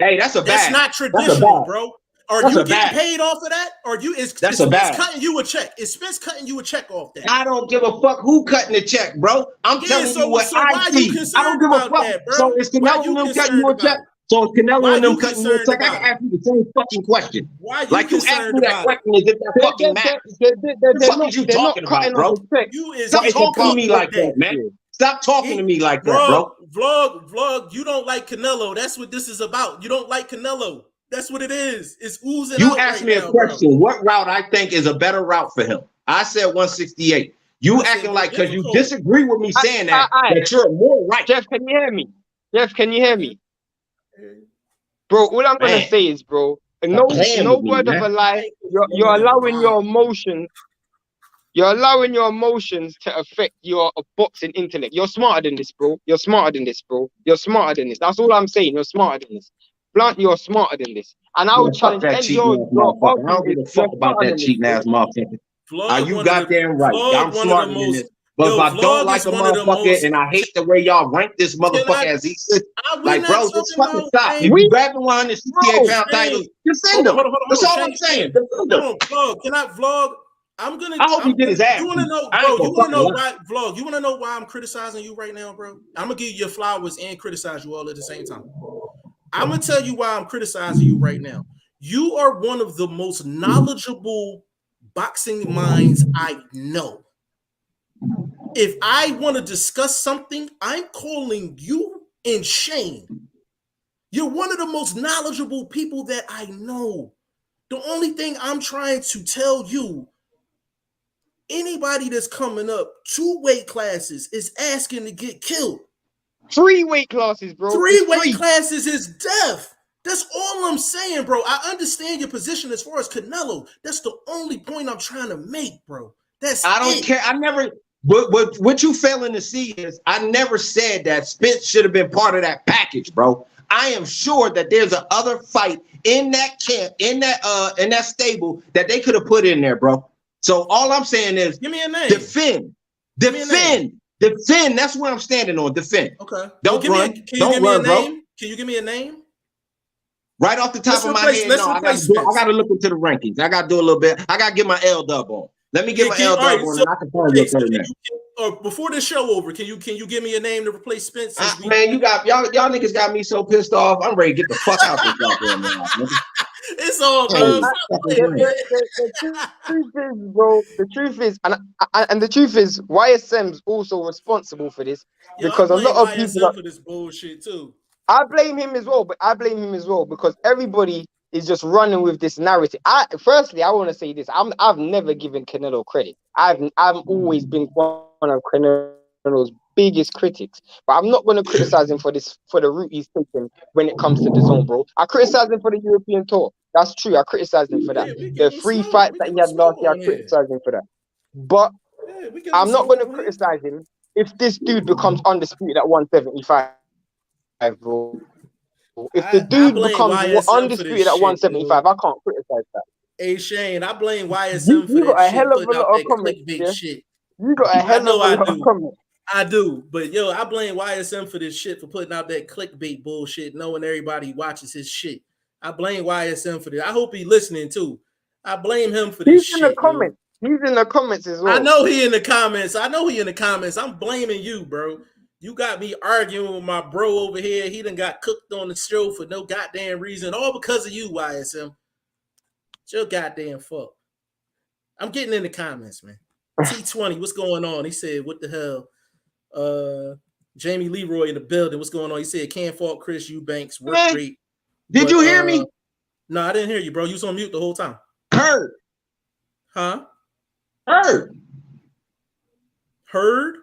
Hey, that's not traditional, bro. Are you getting paid off of that? Or is Spence cutting you a check? Is Spence cutting you a check off that? I don't give a fuck who cutting the check, bro. I'm telling you what I see. I don't give a fuck. That, bro? So is Canelo and them cutting you a check? So is Canelo and them cutting you a check? I can ask you the same fucking question. Why you like you asked me that question as if that fucking matters. What the fuck is you talking about, bro? Stop talking to me like that, man. Stop talking to me like that, bro. Vlog, you don't like Canelo. That's what this is about. You don't like Canelo. That's what it is. It's oozing You out asked right me a now, question. What route I think is a better route for him? I said 168. You I said acting more like because you difficult. disagree with me saying that you're more right. Jeff, can you hear me? Jeff, can you hear me? Bro, all I'm gonna Man, say is, bro, stop no playing with me, word of man. a lie. You're allowing your emotions. You're allowing your emotions to affect your boxing intellect. You're smarter than this, bro. You're smarter than this, bro. You're smarter than this. That's all I'm saying. You're smarter than this. Blunt, you're smarter than this. And I would Man, fuck challenge that any cheating ass your motherfucker. I argument don't give is a you're fuck about smarter that than this, cheating bro. ass motherfucker. Are Vlog you one of the goddamn right? I'm Vlog one of the smarter than most. this. But Yo, if I don't Vlog like is a one of the motherfucker most. and I hate the way y'all rank this Can motherfucker as he sits, we're like, not bro, just talking fucking about stop. If rank. you grabbing 168-pound titles, Shane, defend hold them. on, That's all I'm Shane, saying. Defend them. hold on, Vlog. Can I Vlog? I'm I hope he get his ass You want to beat. know, I bro? ain't You gonna want to fucking know lie. why, Vlog? You want to know why I'm criticizing you right now, bro? I'm gonna give you your flowers and criticize you all at the same time. I'm gonna tell you why I'm criticizing you right now. You are one of the most knowledgeable boxing minds I know. If I want to discuss something, I'm calling you and Shane. You're one of the most knowledgeable people that I know. The only thing I'm trying to tell you, anybody that's coming up 2 weight classes is asking to get killed. 3 weight classes, bro. 3 It's weight 3. classes is death. That's all I'm saying, bro. I understand your position as far as Canelo. That's the only point I'm trying to make, bro. That's I don't care. I never. What you failing to see is I never said that Spence should have been part of that package, bro. I am sure that there's a other fight in that camp, in that stable that they could have put in there, bro. So all I'm saying is Give me a name. defend. Give me a name. Defend. That's what I'm standing on. Defend. Okay. Don't run. Can you Don't give me a run, bro. name? Can you give me a name? Right off the top of my head, let's no. I replace got to look into the rankings. I got to do a little bit. I got to get my L dub on. Let me get my L dub on, and I can find you a better name. Before this show over, can you give me a name to replace Spence? Man, you got y'all niggas got me so pissed off. I'm ready to get the fuck out this goddamn house. It's all good. The truth is, bro. The truth is, and the truth is, YSM's also responsible for this because a lot of people for this bullshit too. I blame him as well, because everybody is just running with this narrative. I want to say this. I've never given Canelo credit. I've always been one of Canelo's biggest critics. But I'm not going to criticize him for the route he's taken when it comes to the zone, bro. I criticize him for the European tour. That's true. I criticized him for that. The 3 fights that he had last year, I criticized him for that. But I'm not going to criticize him if this dude becomes undisputed at 175. Bro. If the dude becomes undisputed at 175, I can't criticize that. Hey Shane, I blame YSM for you got that a shit. hell of a Putting out lot of that comments. clickbait shit. You got a hell of a lot of comments. I do, but yo, I blame YSM for this shit, for putting out that clickbait bullshit, knowing everybody watches his shit. I blame YSM for this. I hope he's listening too. I blame him for this shit. He's in the comments. He's in the comments as well. I know he in the comments. I'm blaming you, bro. You got me arguing with my bro over here. He done got cooked on the show for no goddamn reason, all because of you, YSM. It's your goddamn fault. I'm getting in the comments, man. T20, what's going on? He said, what the hell? Jamie Leroy in the building. What's going on? He said, can't fault Chris Eubanks. Work great. Did you hear me? No, I didn't hear you, bro. You was on mute the whole time. Heard. Huh? Heard.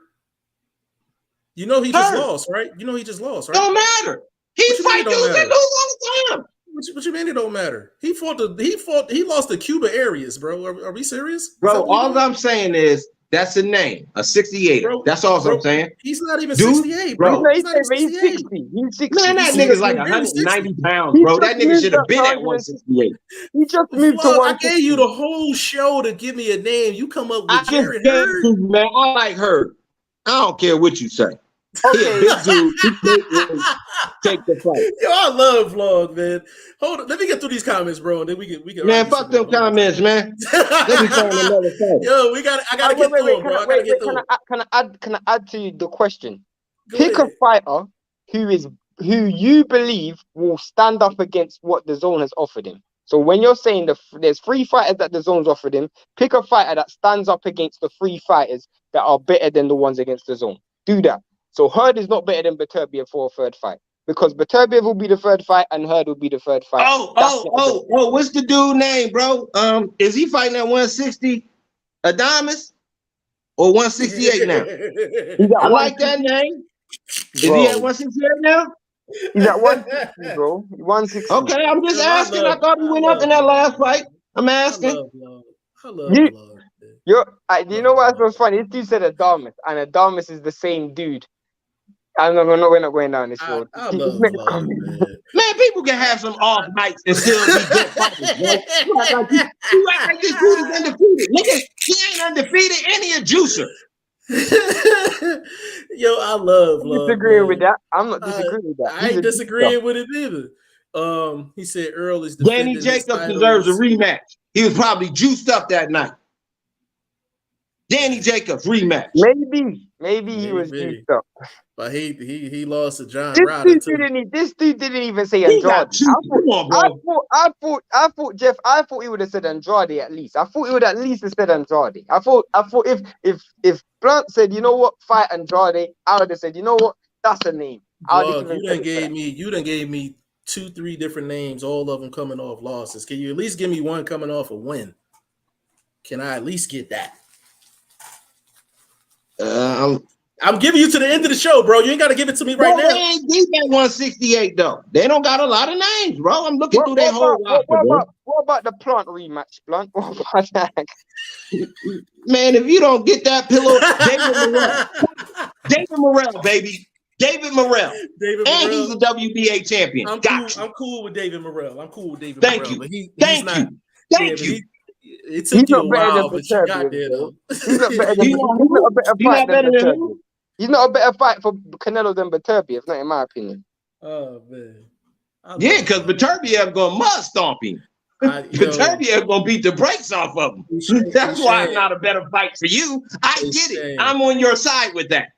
You know he just lost, right? You know he just lost, right? Don't matter. He fight dudes that lose all the time. What you mean it don't matter? He lost the Cuba areas, bro. Are we serious? Bro, all I'm saying is that's a name, a 68. That's all I'm saying. He's not even 68, bro. He's 60. He's 60. Man, that nigga's like 190 pounds, bro. That nigga should have been at 168. He just moved to 160. I gave you the whole show to give me a name. You come up with Jared Hurd. Man, I like Hurd. I don't care what you say. Okay. Big dude. Take the fight. Yo, I love vlog, man. Hold on, let me get through these comments, bro, and then we can. Man, fuck them comments, man. Let me find another fight. Yo, I gotta get through them, bro. Can I add to the question? Pick a fighter who you believe will stand up against what the zone has offered him. So when you're saying there's 3 fighters that the zone's offered him, pick a fighter that stands up against the 3 fighters that are better than the ones against the zone. Do that. So Hurd is not better than Beterbiev for a 3rd fight. because Beterbiev will be the third fight and Hurd will be the third fight. What's the dude name, bro? Is he fighting at 160 Adamas or 168 now? I like that name. Is he at 168 now? He's at 160, bro. 160. Okay, I'm just asking. I thought he went up in that last fight. I'm asking. I love Vlog. You know what's so funny? This dude said Adamas, and Adamas is the same dude. We're not going down this road. I love Vlog, man, people can have some off nights and still be good fighters, bro. You act like this dude is undefeated. Nigga, he ain't undefeated, and he a juicer. Yo, I love Vlog. Disagreeing with that. I'm not disagreeing with that. I ain't disagreeing with it either. He said Earl is Danny Jacobs deserves a rematch. He was probably juiced up that night. Danny Jacobs rematch. Maybe he was juiced up. But he lost to John Ryder too. This dude didn't even say Andrade. I thought he would have said Andrade at least. I thought he would at least have said Andrade. I thought if Blunt said, you know what, fight Andrade, I would have said, you know what, that's the name. You done gave me 2-3 different names, all of them coming off losses. Can you at least give me one coming off a win? Can I at least get that? I'm giving you to the end of the show, bro. You ain't got to give it to me right now. They ain't deep at 168, though. They don't got a lot of names, bro. I'm looking through their whole roster, what about the Plant rematch, Blunt? What about that? Man, if you don't get that pillow, David Morrell, baby. David Morrell. And he's the WBA champion. I'm cool with David Morrell. Thank you. Thank you. It took you a while, but you got there, though. He's not better than him. He's not a better fight for Canelo than Beterbiev, not in my opinion. Oh, man. Yeah, because Beterbiev going to mud stomp him. Beterbiev going to beat the brakes off of him. That's why it's not a better fight for you. I get it. I'm on your side with that.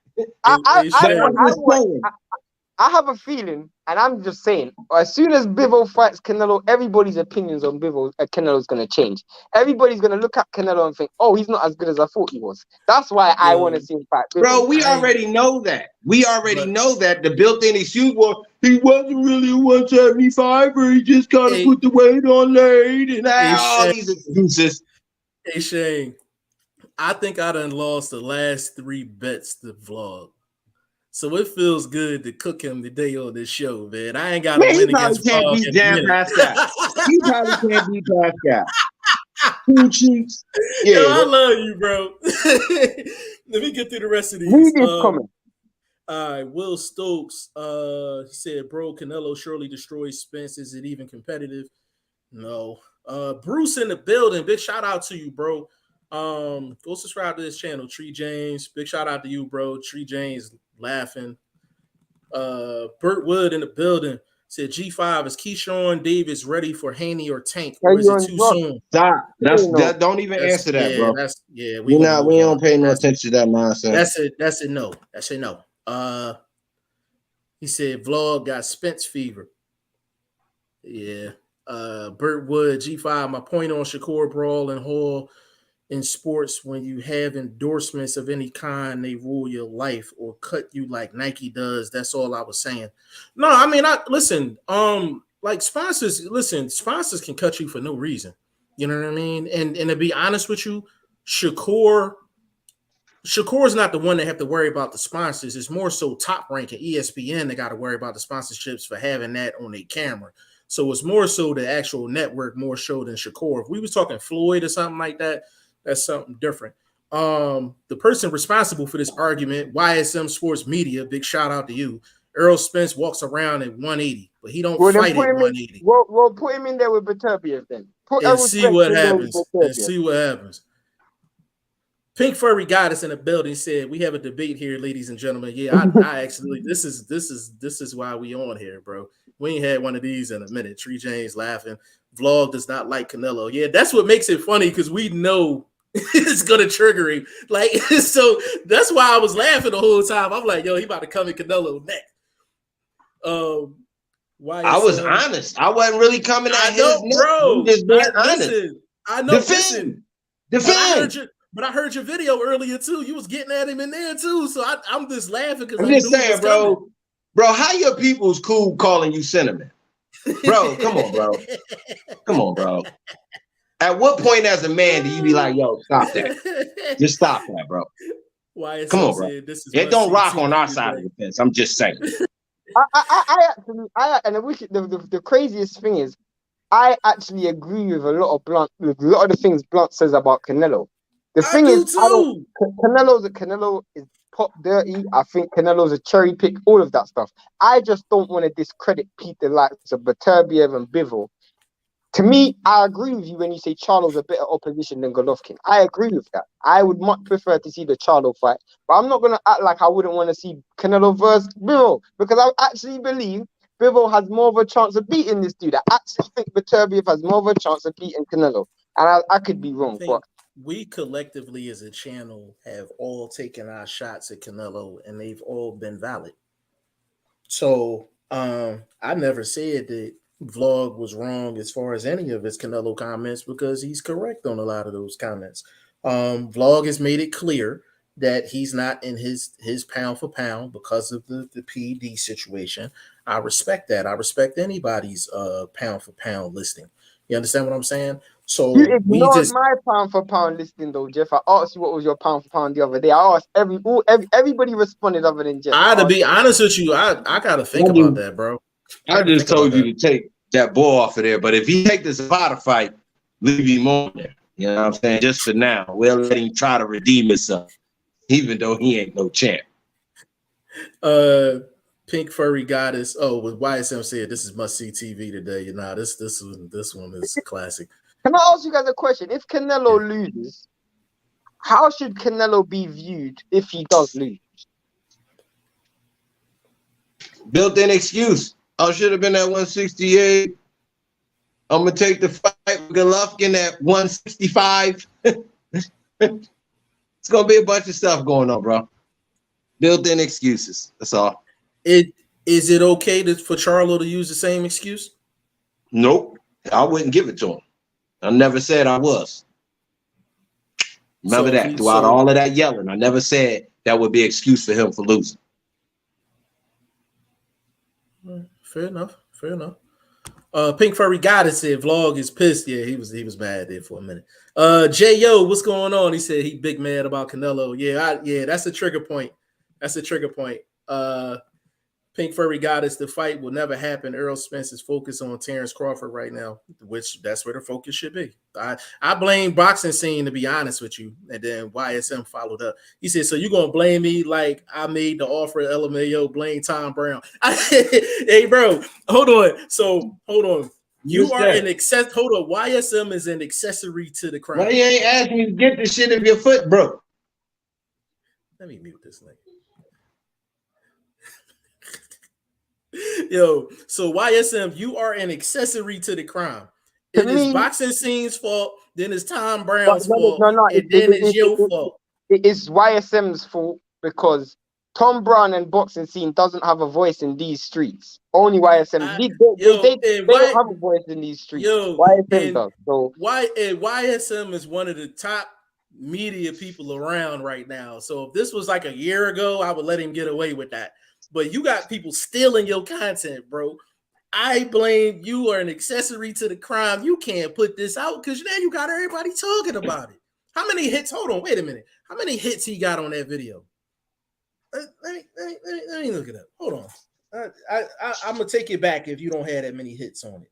I have a feeling, and I'm just saying, as soon as Bivol fights Canelo, everybody's opinions on Canelo's going to change. Everybody's going to look at Canelo and think, oh, he's not as good as I thought he was. That's why I want to see him fight Bivol. Bro, we already know that. Know that the built-in excuse was he wasn't really a 175er. He just kind of put the weight on late and all these excuses. Hey, Shane, I think I done lost the last 3 bets to Vlog. So it feels good to cook him today on this show, man. I ain't got to win against Vlog. He probably can't beat Pascal. 2 cheeks. Yeah, yo, I love you, bro. Let me get through the rest of these. Coming. All right, Will Stokes. He said, bro, Canelo surely destroys Spence. Is it even competitive? No. Bruce in the building. Big shout out to you, bro. Go subscribe to this channel, Tree James. Big shout out to you, bro. Tree James laughing. Burt Wood in the building said G5 is Keyshawn Davis ready for Haney or Tank, or is it too soon? Stop. Don't even answer that, bro. We don't pay no attention to that nonsense. That's a no. He said Vlog got Spence fever. Yeah. Burt Wood, G5. My point on Shakur, Brawl, and Hall in sports, when you have endorsements of any kind, they rule your life or cut you like Nike does. That's all I was saying. No, I mean, listen, like sponsors can cut you for no reason. You know what I mean? And to be honest with you, Shakur's not the one that have to worry about the sponsors. It's more so Top Rank and ESPN that got to worry about the sponsorships for having that on their camera. So it's more so the actual network, more so than Shakur. If we was talking Floyd or something like that, that's something different. The person responsible for this argument, YSM Sports Media, big shout out to you. Errol Spence walks around at 180, but he don't fight at 180. Well, put him in there with Beterbiev then. See what happens. Pink Furry got us in the building. Said we have a debate here, ladies and gentlemen. Yeah, I actually this is why we on here, bro. We ain't had one of these in a minute. Tree James laughing. Vlog does not like Canelo. Yeah, that's what makes it funny because we know it's gonna trigger him. Like, so that's why I was laughing the whole time. I'm like, yo, he about to come at Canelo next. I was honest. I wasn't really coming at his neck. Bro. Just being honest. I know. Defend. But I heard your video earlier too. You was getting at him in there too. So I'm just laughing because I'm just saying, bro. Bro, how your people's cool calling you cinnamon? Bro, come on, bro. Come on, bro. At what point as a man do you be like, yo, stop that? Just stop that, bro. Come YSM on, bro. said this is It must don't see rock on our TV side of today. the fence. I'm just saying. And the craziest thing is, I actually agree with a lot of the things Blunt says about Canelo. The I thing is, do too. Canelo is pop dirty. I think Canelo's a cherry pick, all of that stuff. I just don't want to discredit Peter likes of Beterbiev and Bivol. To me, I agree with you when you say Charlo's a better opposition than Golovkin. I agree with that. I would much prefer to see the Charlo fight, but I'm not gonna act like I wouldn't want to see Canelo versus Bivol, because I actually believe Bivol has more of a chance of beating this dude. I actually think Beterbiev has more of a chance of beating Canelo, and I could be I wrong, but think we collectively as a channel have all taken our shots at Canelo, and they've all been valid. So I never said that Vlog was wrong as far as any of his Canelo comments, because he's correct on a lot of those comments. Vlog has made it clear that he's not in his pound for pound because of the PD situation. I respect that. I respect anybody's pound for pound listing. You understand what I'm saying? you So we ignored just my pound for pound listing though, Jeff. I asked you what was your pound for pound the other day. I asked everybody responded other than Jeff. to be honest with you, I gotta think about that, bro. I I gotta just think about told you that. to take that ball off of there. But if he take the Zapata fight, leave him on there. You know what I'm saying? Just for now. We'll let him try to redeem himself, even though he ain't no champ. Uh, Pink Furry Goddess. Oh, with YSM said this is must see TV today. Nah, this one is classic. Can I ask you guys a question? If Yeah. Canelo loses, how should Canelo be viewed if he does lose? Built-in excuse. I should have been at 168. I'm gonna take the fight with Golovkin at 165. It's gonna be a bunch of stuff going on, bro. Built-in excuses. That's all. Is it okay for Charlo to use the same excuse? Nope. I wouldn't give it to him. I never said I was. Remember So if that. he Throughout so all of that yelling, I never said that would be an excuse for him for losing. fair enough. Fair enough. Pink Furry Goddess said Vlog is pissed. Yeah, he was mad there for a minute. J.O., what's going on? He said he big mad about Canelo. Yeah, that's a trigger point. That's a trigger point. Pink Furry Goddess, the fight will never happen. Errol Spence is focused on Terrence Crawford right now, which that's where the focus should be. I blame boxing scene, to be honest with you. And then YSM followed up. He said, so you're going to blame me like I made the offer at LMAO, blame Tom Brown. Hey, bro, hold on. So, hold on. You are an access. Hold on. YSM is an accessory to the crime. Why you ain't asking me to get the shit if your foot broke? Let me mute this nigga. Yo, so YSM, you are an accessory to the crime. To It is me, boxing scene's fault, then it's Tom but Brown's fault, no, and then it's your fault. it's YSM's fault because Tom Brown and boxing scene doesn't have a voice in these streets. Only YSM. They don't have a voice in these streets. YSM does. So YSM is one of the top media people around right now. So if this was like a year ago, I would let him get away with that. But you got people stealing your content, bro. I blame you are an accessory to the crime. You can't put this out because now you got everybody talking about it. How many hits? Hold on, wait a minute. How many hits he got on that video? Let me look it up. Hold on. I'm gonna take it back if you don't have that many hits on it.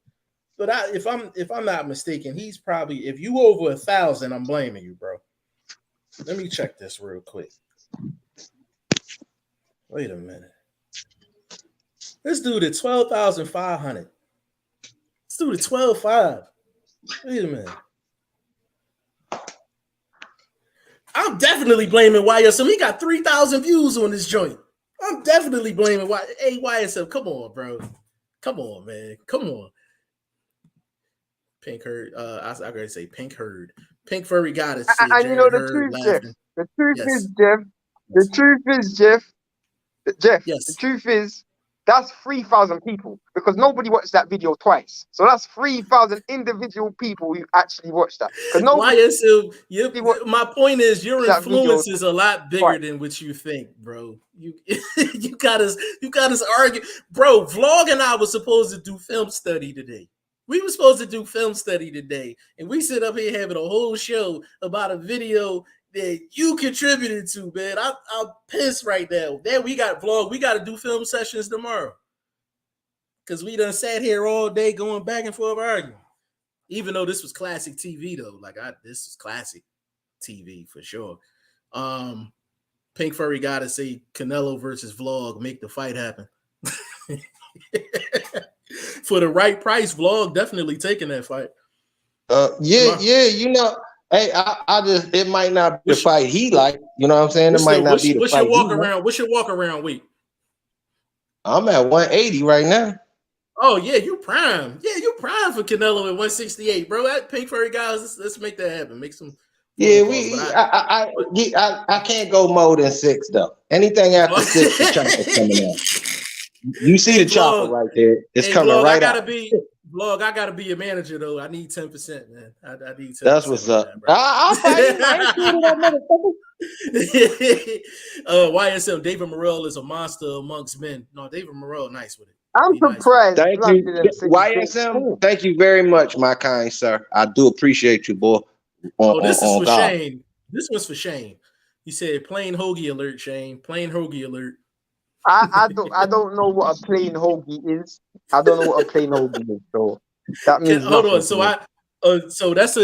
But if I'm not mistaken, he's probably, if you over 1,000, I'm blaming you, bro. Let me check this real quick. Wait a minute. This dude at 12,500. This dude at 12.5. Wait a minute. I'm definitely blaming YSM. He got 3,000 views on this joint. I'm definitely blaming YSM. Come on, bro. Come on, man. Come on. Pink Herd. I gotta say Pink Herd. Pink Furry Goddess said and you know Jared the Hurd truth, Jeff. laughing. The truth Yes. is, Jeff. The truth is, Jeff. The Yes. truth is That's 3,000 people because nobody watched that video twice. So that's 3,000 individual people who actually watched that. Because nobody watched my point is your that video influence is a lot bigger twice. than what you think, bro. You you got us argue, bro. Vlog and I was supposed to do film study today. We were supposed to do film study today, and we sit up here having a whole show about a video that you contributed to, man. I'm pissed right now. Then we got vlog. We got to do film sessions tomorrow because we done sat here all day going back and forth arguing. Even though this was classic TV, though, this is classic TV for sure. Pink Furry got to say Canelo versus Vlog, make the fight happen. For the right price, Vlog definitely taking that fight. You know. Hey, I just it might not be the fight he like, you know what I'm saying? It might not be the what's fight. What's your walk around weight? I'm at 180 right now. Oh yeah, you prime. Yeah, you prime for Canelo at 168, bro. That Pink Furry guys, let's make that happen. Make some. Yeah, I can't go more than 6 though. Anything after 6, the chopper's coming out. You see the chopper right there. It's coming right out. Vlog, I gotta be your manager though. I need 10%, man. I need 10%. That's what's up. I'll fight him. YSM, David Morrell is a monster amongst men. No, David Morrell, nice with it. I'm surprised. Thank you, YSM. Thank you very much, my kind sir. I do appreciate you, boy. This is for Shane. This was for Shane. He said, "Plain hoagie alert, Shane. Plain hoagie alert." I don't know what a plain hoagie is. I don't know what a plain hoagie is. So that means hold on. So that's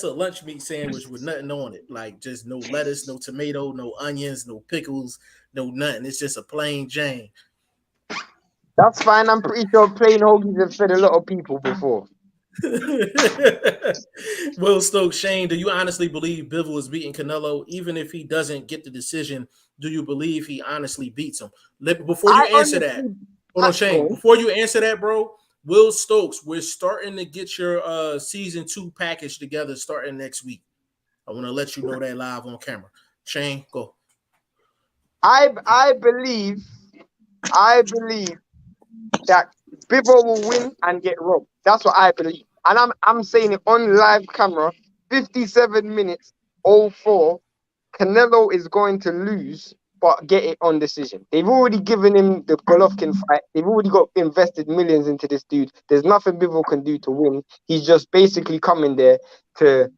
a lunch meat sandwich with nothing on it, like just no lettuce, no tomato, no onions, no pickles, no nothing. It's just a plain Jane. That's fine. I'm pretty sure plain hoagies have fed a lot of people before. Will Stokes, Shane, do you honestly believe Bivol is beating Canelo? Even if he doesn't get the decision, do you believe he honestly beats him? Before you answer that, hold on, Shane. Before you answer that, bro, Will Stokes, we're starting to get your season 2 package together starting next week. I want to let you know that live on camera. Shane, go. I believe that Bivol will win and get robbed. That's what I believe. And I'm saying it on live camera, 57 minutes, 04. Canelo is going to lose, but get it on decision. They've already given him the Golovkin fight. They've already got invested millions into this dude. There's nothing Bivol can do to win. He's just basically coming there to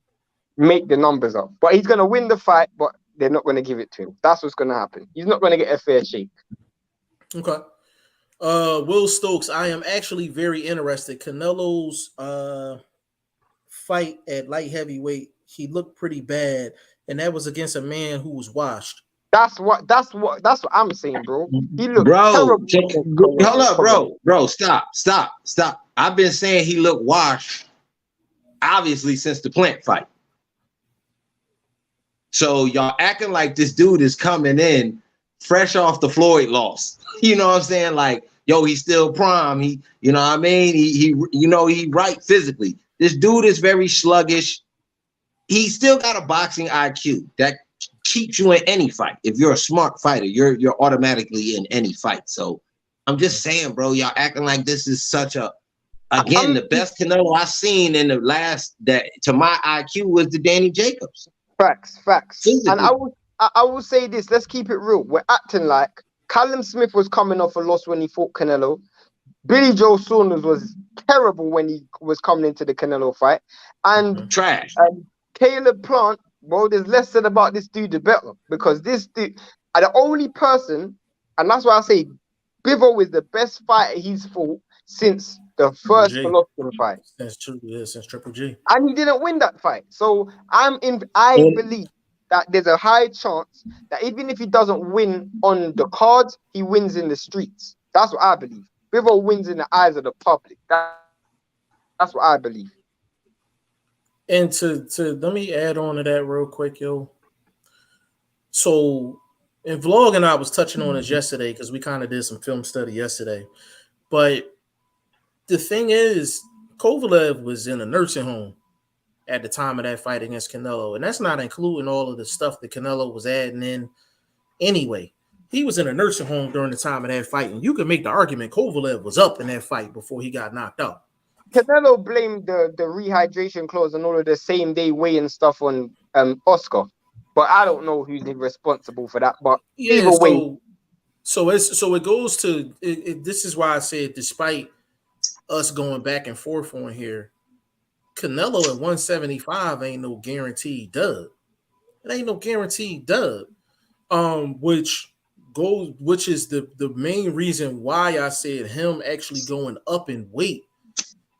make the numbers up. But he's going to win the fight, but they're not going to give it to him. That's what's going to happen. He's not going to get a fair shake. Okay. Will Stokes, I am actually very interested. Canelo's fight at light heavyweight, he looked pretty bad, and that was against a man who was washed. That's what I'm saying, bro. He looked terrible. Hold up, bro. Stop. I've been saying he looked washed, obviously, since the Plant fight. So y'all acting like this dude is coming in fresh off the Floyd loss. You know what I'm saying? Like, yo, he's still prime. He, you know what I mean? He right physically. This dude is very sluggish. He still got a boxing IQ that keeps you in any fight. If you're a smart fighter, you're automatically in any fight. So I'm just saying, bro, y'all acting like this is such a, again, the best Canelo I've seen in the last, that to my IQ was the Danny Jacobs. Facts. Physically. And I will say this, let's keep it real. We're acting like Callum Smith was coming off a loss when he fought Canelo. Billy Joe Saunders was terrible when he was coming into the Canelo fight. And trash. And Caleb Plant, well, there's less said about this dude, the better. Because this dude, the only person, and that's why I say Bivol is the best fighter he's fought since the first Golovkin fight. Since Triple G. And he didn't win that fight. So I believe that there's a high chance that even if he doesn't win on the cards, he wins in the streets. That's what I believe. Bivol wins in the eyes of the public. That's what I believe. And to let me add on to that real quick, yo. So in Vlog and I was touching on this yesterday because we kind of did some film study yesterday. But the thing is, Kovalev was in a nursing home at the time of that fight against Canelo. And that's not including all of the stuff that Canelo was adding in anyway. He was in a nursing home during the time of that fight, and you can make the argument Kovalev was up in that fight before he got knocked out. Canelo blamed the rehydration clause and all of the same day weigh-in stuff on Oscar, but I don't know who's responsible for that. But Yeah, either way, so it goes to this is why I said, despite us going back and forth on here, Canelo at 175 ain't no guaranteed dub. It ain't no guaranteed dub. Which is the main reason why I said him actually going up in weight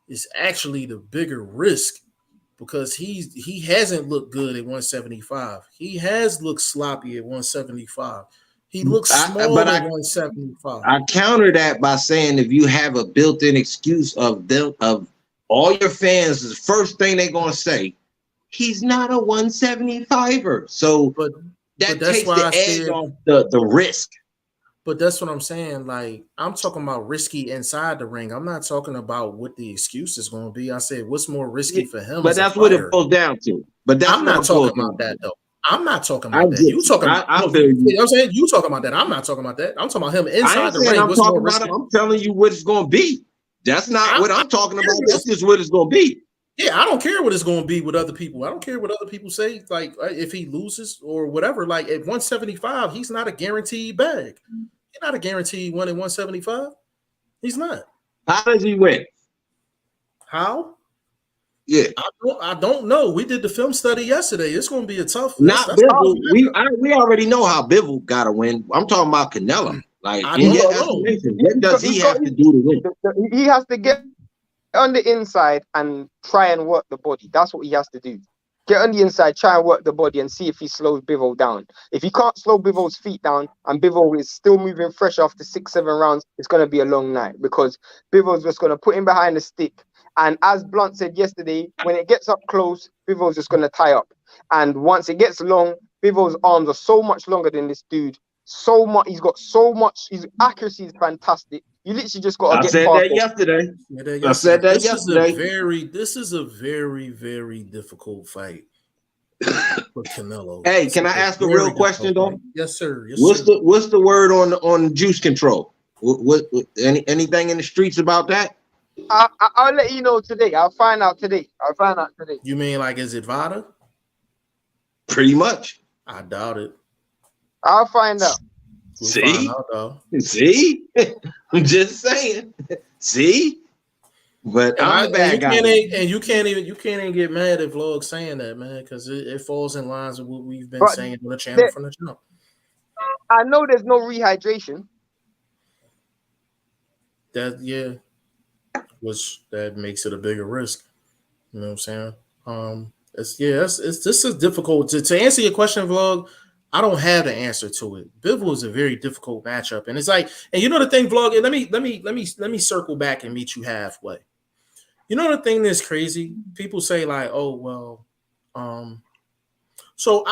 is actually the bigger risk, because he hasn't looked good at 175. He has looked sloppy at 175. He looks small at 175. I counter that by saying, if you have a built-in excuse of all your fans, the first thing they're gonna say, he's not a 175er. So that takes the edge off the risk. But that's what I'm saying. Like, I'm talking about risky inside the ring. I'm not talking about what the excuse is going to be. I said, what's more risky for him? But that's what it boils down to. But that's I'm not talking about that, though. I'm not talking about that. You talking about? You know what I'm saying? You talking about that? I'm not talking about that. I'm talking about him inside the ring. I'm talking about it. I'm telling you what it's going to be. That's not what I'm talking about. That's just what it's going to be. Yeah, I don't care what it's going to be with other people. I don't care what other people say. Like, if he loses or whatever, like at 175, he's not a guaranteed bag. He's not a guaranteed one at 175. He's not. How does he win? How? Yeah, I don't know. We did the film study yesterday. It's going to be a tough. Not Bivol. We already know how Bivol got to win. I'm talking about Canelo. Like, what does he have to do to win? He has to get on the inside and try and work the body. That's what he has to do. Get on the inside, try and work the body and see if he slows Bivol down. If he can't slow Bivol's feet down and Bivol is still moving fresh after 6-7 rounds, it's going to be a long night, because Bivol's just going to put him behind the stick. And as Blunt said yesterday, when it gets up close, Bivol's just going to tie up. And once it gets long, Bivol's arms are so much longer than this dude. So much. He's got so much. His accuracy is fantastic. You literally just got to get past that yesterday. I said that yesterday. This is a very, very difficult fight for Canelo. Hey, can I ask a real question though? Yes, sir. What's the word on juice control? Anything in the streets about that? I'll let you know today. I'll find out today. You mean like, is it Vada? Pretty much. I doubt it. I'll find out. See? I'm just saying. See? But I'm the bad guy. You can't even get mad at Vlog saying that, man, because it falls in lines with what we've been saying on the channel from the jump. I know there's no rehydration. That makes it a bigger risk. You know what I'm saying? This is difficult to answer your question, Vlog. I don't have the answer to it. Bivol is a very difficult matchup, and it's like, and you know the thing, Vlog. And let me circle back and meet you halfway. You know the thing that's crazy? People say like, oh well, so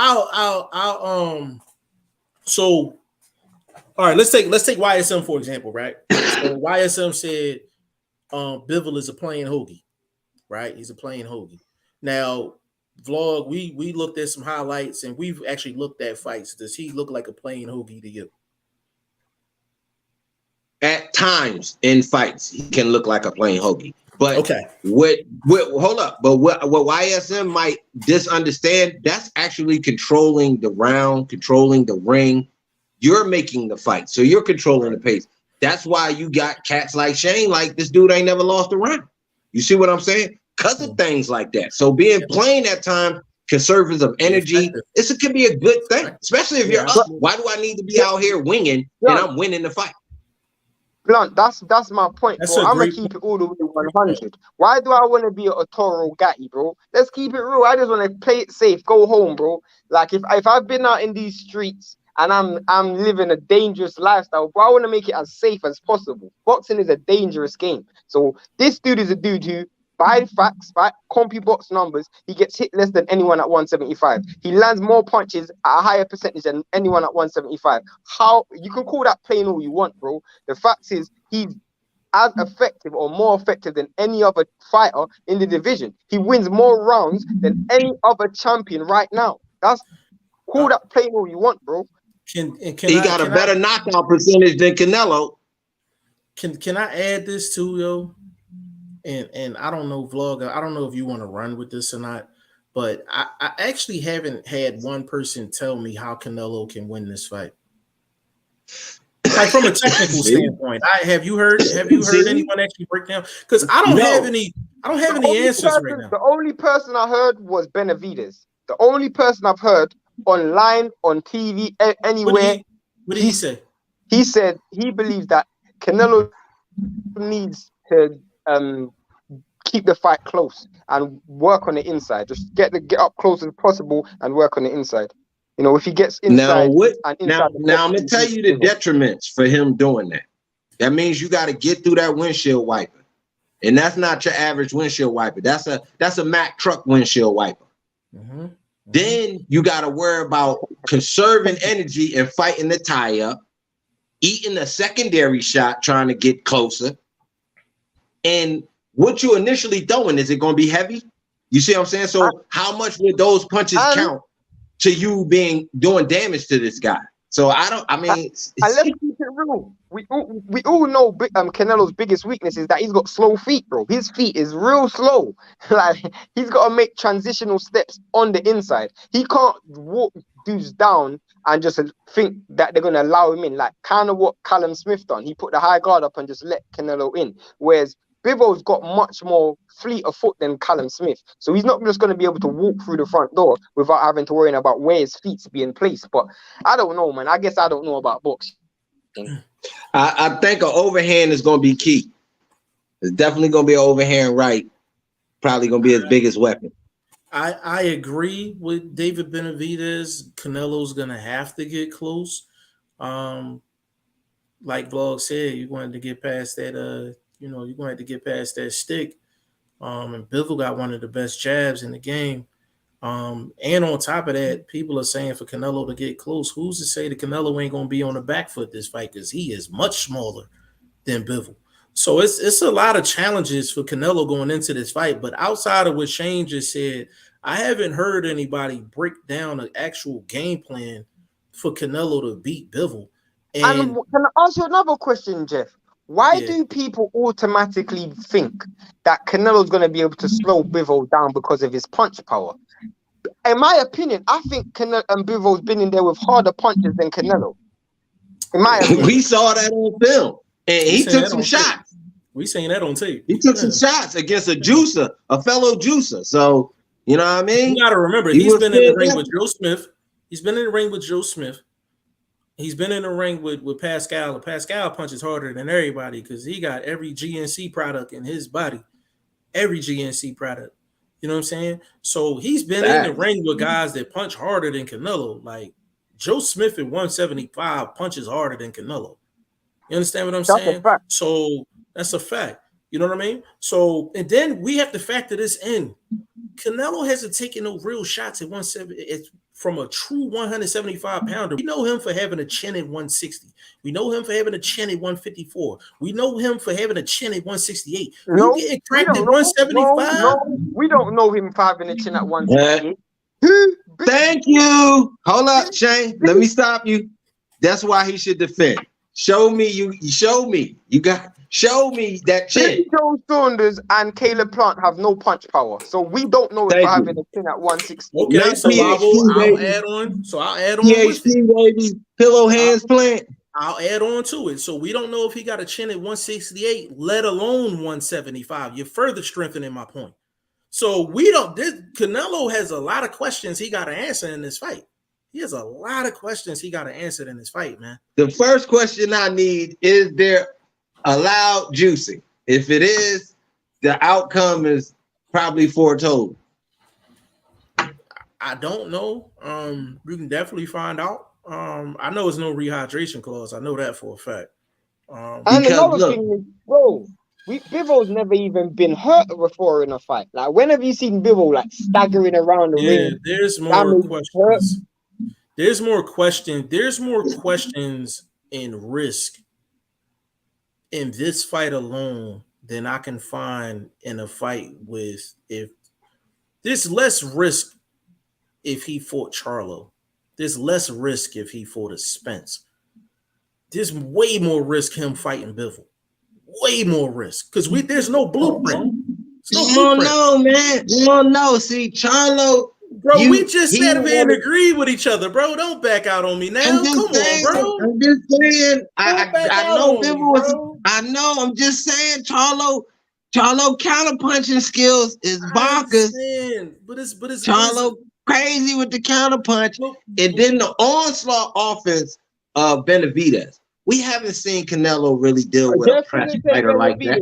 so all right. Let's take YSM for example, right? So YSM said, Bivol is a plain hoagie, right? He's a plain hoagie. Now, Vlog, we looked at some highlights and we've actually looked at fights. Does he look like a plain hoagie to you? At times in fights, he can look like a plain hoagie. But okay, hold up. But what YSM might misunderstand, that's actually controlling the round, controlling the ring. You're making the fight, so you're controlling the pace. That's why you got cats like Shane, like this dude ain't never lost a round. You see what I'm saying? Because of things like that. So being plain at times, conservatives of energy, it could be a good thing, especially if you're up. Why do I need to be out here winging and I'm winning the fight? Blunt, that's my point, bro. I'm gonna keep it all the way 100. Why do I want to be a Toro Gatti, bro? Let's keep it real. I just want to play it safe, go home, bro. Like if I've been out in these streets and I'm living a dangerous lifestyle, bro, I want to make it as safe as possible. Boxing is a dangerous game. So this dude is a dude who, by facts, by CompuBox numbers, he gets hit less than anyone at 175. He lands more punches at a higher percentage than anyone at 175. How you can call that plain all you want, bro. The fact is he's as effective or more effective than any other fighter in the division. He wins more rounds than any other champion right now. Call that plain all you want, bro. He got a better knockout percentage than Canelo. Can I add this too, yo? And I don't know, vlog. I don't know if you want to run with this or not, but I actually haven't had one person tell me how Canelo can win this fight. Like from a technical standpoint, have you heard anyone actually break down? Because I don't have any answers right now. The only person I heard was Benavidez. The only person I've heard online, on TV, anywhere. What did he say? He said he believes that Canelo needs to keep the fight close and work on the inside. Just get up close as possible and work on the inside. You know, if he gets inside, now I'm gonna tell you the detriments for him doing that. That means you got to get through that windshield wiper, and that's not your average windshield wiper. That's a Mack truck windshield wiper. Mm-hmm. Then you got to worry about conserving energy and fighting the tie up, eating a secondary shot, trying to get closer. And what you initially throwing, is it going to be heavy? You see what I'm saying? So how much would those punches count to you doing damage to this guy? So let's keep it real. We all know Canelo's biggest weakness is that he's got slow feet, bro. His feet is real slow. Like, he's got to make transitional steps on the inside. He can't walk dudes down and just think that they're going to allow him in. Like, kind of what Callum Smith done. He put the high guard up and just let Canelo in. Whereas Bivol got much more fleet of foot than Callum Smith. So he's not just going to be able to walk through the front door without having to worry about where his feet be in place. But I don't know, man. I guess I don't know about boxing. I think an overhand is going to be key. It's definitely going to be an overhand right. Probably going to be his biggest weapon. I agree with David Benavidez. Canelo's going to have to get close. Like Vlog said, you're going to get past that, you're going to have to get past that stick. And Bivol got one of the best jabs in the game. And on top of that, people are saying for Canelo to get close. Who's to say that Canelo ain't going to be on the back foot this fight? Because he is much smaller than Bivol. So it's a lot of challenges for Canelo going into this fight. But outside of what Shane just said, I haven't heard anybody break down an actual game plan for Canelo to beat Bivol. And can I ask you another question, Jeff? Why do people automatically think that Canelo's going to be able to slow Bivol down because of his punch power? In my opinion, I think Bivol's been in there with harder punches than Canelo. In my opinion. We saw that on film, and he took some shots. We seen that on tape. He took some shots against a juicer, a fellow juicer. So, you know what I mean? You got to remember, he's been in the ring with Joe Smith. He's been in the ring with Joe Smith. He's been in the ring with Pascal. Pascal punches harder than everybody because he got every GNC product in his body. Every GNC product. You know what I'm saying? So he's been in the ring with guys that punch harder than Canelo. Like Joe Smith at 175 punches harder than Canelo. You understand what I'm saying? So that's a fact. You know what I mean? So, and then we have to factor this in. Canelo hasn't taken no real shots at 170. From a true 175 pounder. We know him for having a chin at 160. We know him for having a chin at 154. We know him for having a chin at 168. No, you getting cracked at 175? No, we don't know him for having a chin at 168. Thank you. Hold up, Shane. Let me stop you. That's why he should defend. Show me show me that chin. Joe Saunders and Caleb Plant have no punch power, so we don't know if we're having a chin at 160. Okay, so I'll add on. So I'll add on. PhD, baby. Pillow hands plant. I'll add on to it. So we don't know if he got a chin at 168, let alone 175. You're further strengthening my point. So Canelo has a lot of questions he got to answer in this fight. He has a lot of questions he got to answer in this fight, man. The first question I need is there allowed juicing? If it is, the outcome is probably foretold. I don't know. We can definitely find out. I know it's no rehydration clause. I know that for a fact. And another thing is, bro, Bivol's never even been hurt before in a fight. Like, when have you seen Bivol like staggering around the ring? There's more questions. There's more questions in risk in this fight alone than I can find in a fight with. If there's less risk if he fought Charlo. there's less risk if he fought a Spence. There's way more risk him fighting Bivol. Way more risk because there's no blueprint. There's no blueprint. No, man. No. See, Charlo, bro, we just sat here and agreed with each other, bro. Don't back out on me now. Come on, bro. I'm just saying. I know Bivol was. I know. I'm just saying, Charlo counterpunching skills is bonkers. But it's Charlo crazy with the counterpunch, and then the onslaught offense of Benavidez. We haven't seen Canelo really deal with a press fighter like that.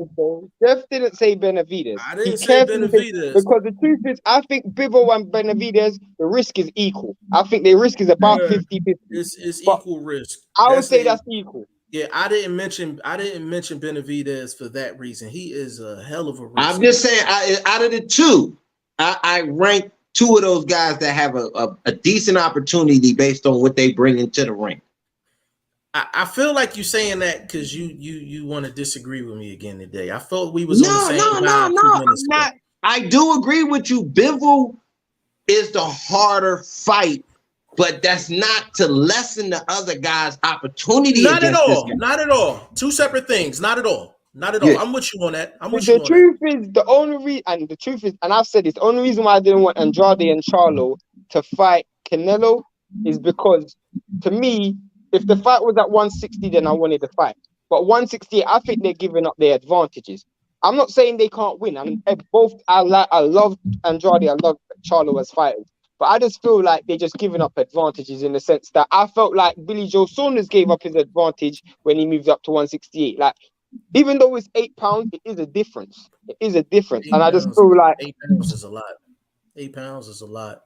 Jeff didn't say Benavidez. I didn't say Benavidez. Because the truth is, I think Bivol and Benavidez, the risk is equal. I think the risk is about 50-50. It's equal risk. I would say that's equal. Yeah, I didn't mention Benavidez for that reason. He is a hell of a risk. I'm just saying, out of the two, I rank two of those guys that have a decent opportunity based on what they bring into the ring. I feel like you're saying that because you want to disagree with me again today. I felt we was on the same vibe 2 minutes ago. I do agree with you. Bivol is the harder fight, but that's not to lessen the other guy's opportunity. Not at all. Two separate things. Not at all. Yeah. I'm with you on that. The truth is, and I've said this, the only reason why I didn't want Andrade and Charlo to fight Canelo is because, to me, if the fight was at 160, then I wanted to fight. But 168, I think they're giving up their advantages. I'm not saying they can't win. I love Andrade, I love Charlo as fighters. But I just feel like they're just giving up advantages in the sense that I felt like Billy Joe Saunders gave up his advantage when he moved up to 168. Like, even though it's 8 pounds, it is a difference. And I just feel like 8 pounds is a lot. 8 pounds is a lot.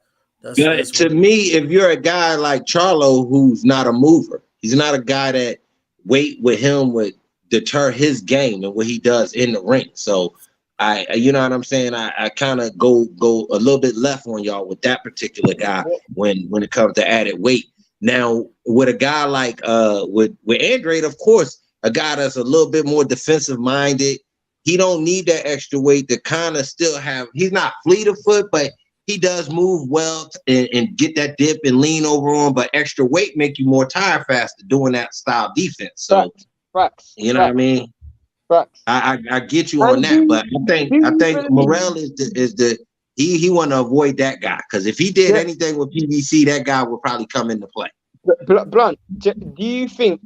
To me, if you're a guy like Charlo who's not a mover, he's not a guy that weight with him would deter his game and what he does in the ring. So you know what I'm saying? I kind of go a little bit left on y'all with that particular guy when it comes to added weight. Now, with a guy like with Andrade, of course, a guy that's a little bit more defensive minded, he don't need that extra weight to kind of still have. He's not fleet of foot, but he does move well and get that dip and lean over on, but extra weight make you more tired faster doing that style defense. So, you know what I mean? I get you on that, but I think Morrell is the he want to avoid that guy because if he did anything with PBC, that guy would probably come into play. Blunt, do you think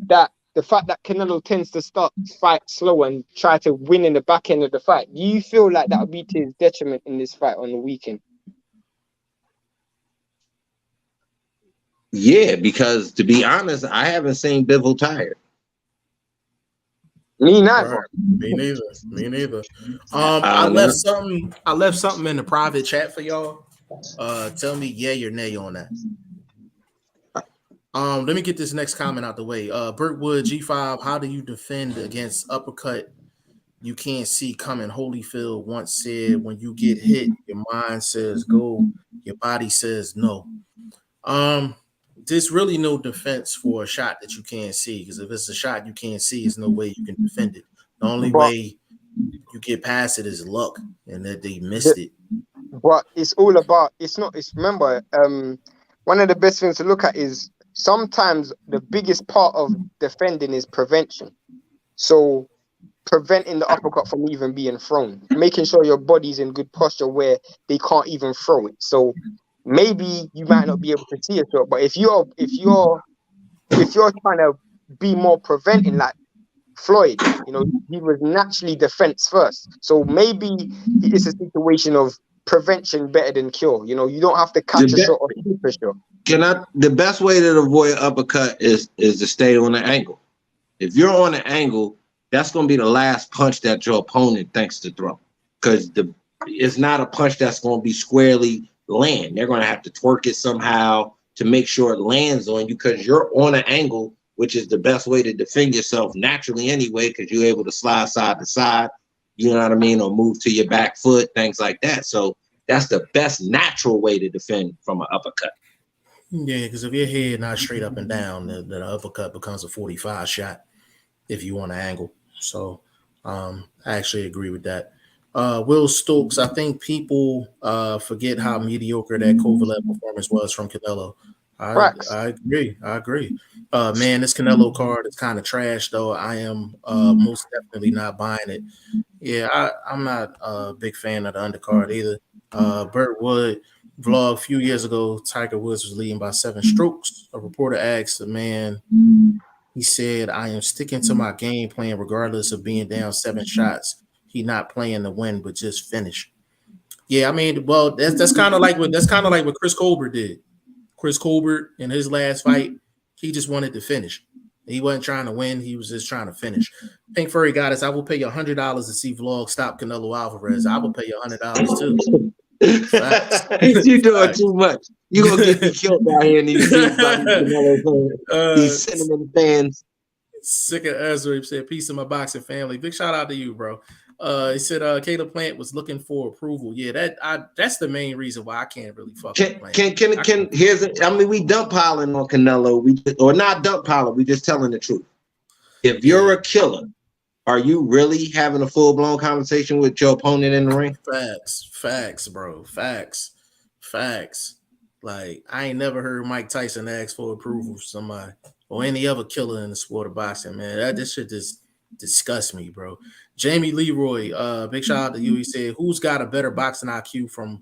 that the fact that Canelo tends to start fight slow and try to win in the back end of the fight, do you feel like that would be to his detriment in this fight on the weekend? Yeah, because to be honest, I haven't seen Bivol tired. Me neither. Me neither. I left something in the private chat for y'all. Tell me yay or nay on that. Let me get this next comment out the way. Burtwood G5, how do you defend against uppercut you can't see coming? Holyfield once said, when you get hit, your mind says go, your body says no. There's really no defense for a shot that you can't see, because if it's a shot you can't see, there's no way you can defend it. The only way you get past it is luck, and that they missed it. But it's all about, remember, one of the best things to look at is sometimes the biggest part of defending is prevention. So preventing the uppercut from even being thrown, making sure your body's in good posture where they can't even throw it. So maybe you might not be able to see it, but if you're trying to be more preventing, like Floyd, he was naturally defense first. So maybe it's a situation of prevention better than cure. You don't have to catch a shot or keep a shot. The best way to avoid uppercut is to stay on the angle. If you're on the angle, that's going to be the last punch that your opponent thinks to throw, because it's not a punch that's going to be squarely land. They're going to have to twerk it somehow to make sure it lands on you, because you're on an angle, which is the best way to defend yourself naturally anyway, because you're able to slide side to side, you know what I mean, or move to your back foot, things like that. So that's the best natural way to defend from an uppercut. Yeah, because if your head not straight up and down, the uppercut becomes a 45 shot if you want to angle. So I actually agree with that. Will Stokes, I think people forget how mediocre that Kovalev performance was from Canelo. Facts. I agree. I agree. Man, this Canelo card is kind of trash, though. I am most definitely not buying it. Yeah, I'm not a big fan of the undercard either. Burt Wood vlog a few years ago, Tiger Woods was leading by 7 strokes. A reporter asked the man, he said, I am sticking to my game plan regardless of being down 7 shots. He not playing to win, but just finish. Yeah, I mean, well, that's kind of like what Chris Colbert did. Chris Colbert in his last fight, he just wanted to finish. He wasn't trying to win. He was just trying to finish. Pink Furry Goddess, I will pay you $100 to see vlog stop Canelo Alvarez. I will pay you $100 too. Facts. You doing too much. You gonna get me killed out here in these streets by these Canelo fans, these sentiment fans. Sick of Ezra. He said, peace to my boxing family. Big shout out to you, bro. He said Caleb Plant was looking for approval. Yeah, that's the main reason why I can't really fuck with Plant. I mean, we dump piling on Canelo. Or not dump piling, we just telling the truth. If you're a killer, are you really having a full-blown conversation with your opponent in the ring? Facts, bro. Facts. Like, I ain't never heard Mike Tyson ask for approval from somebody or any other killer in the sport of boxing, man. This shit just disgusts me, bro. Jamie Leroy, big shout out to you. He said, who's got a better boxing IQ from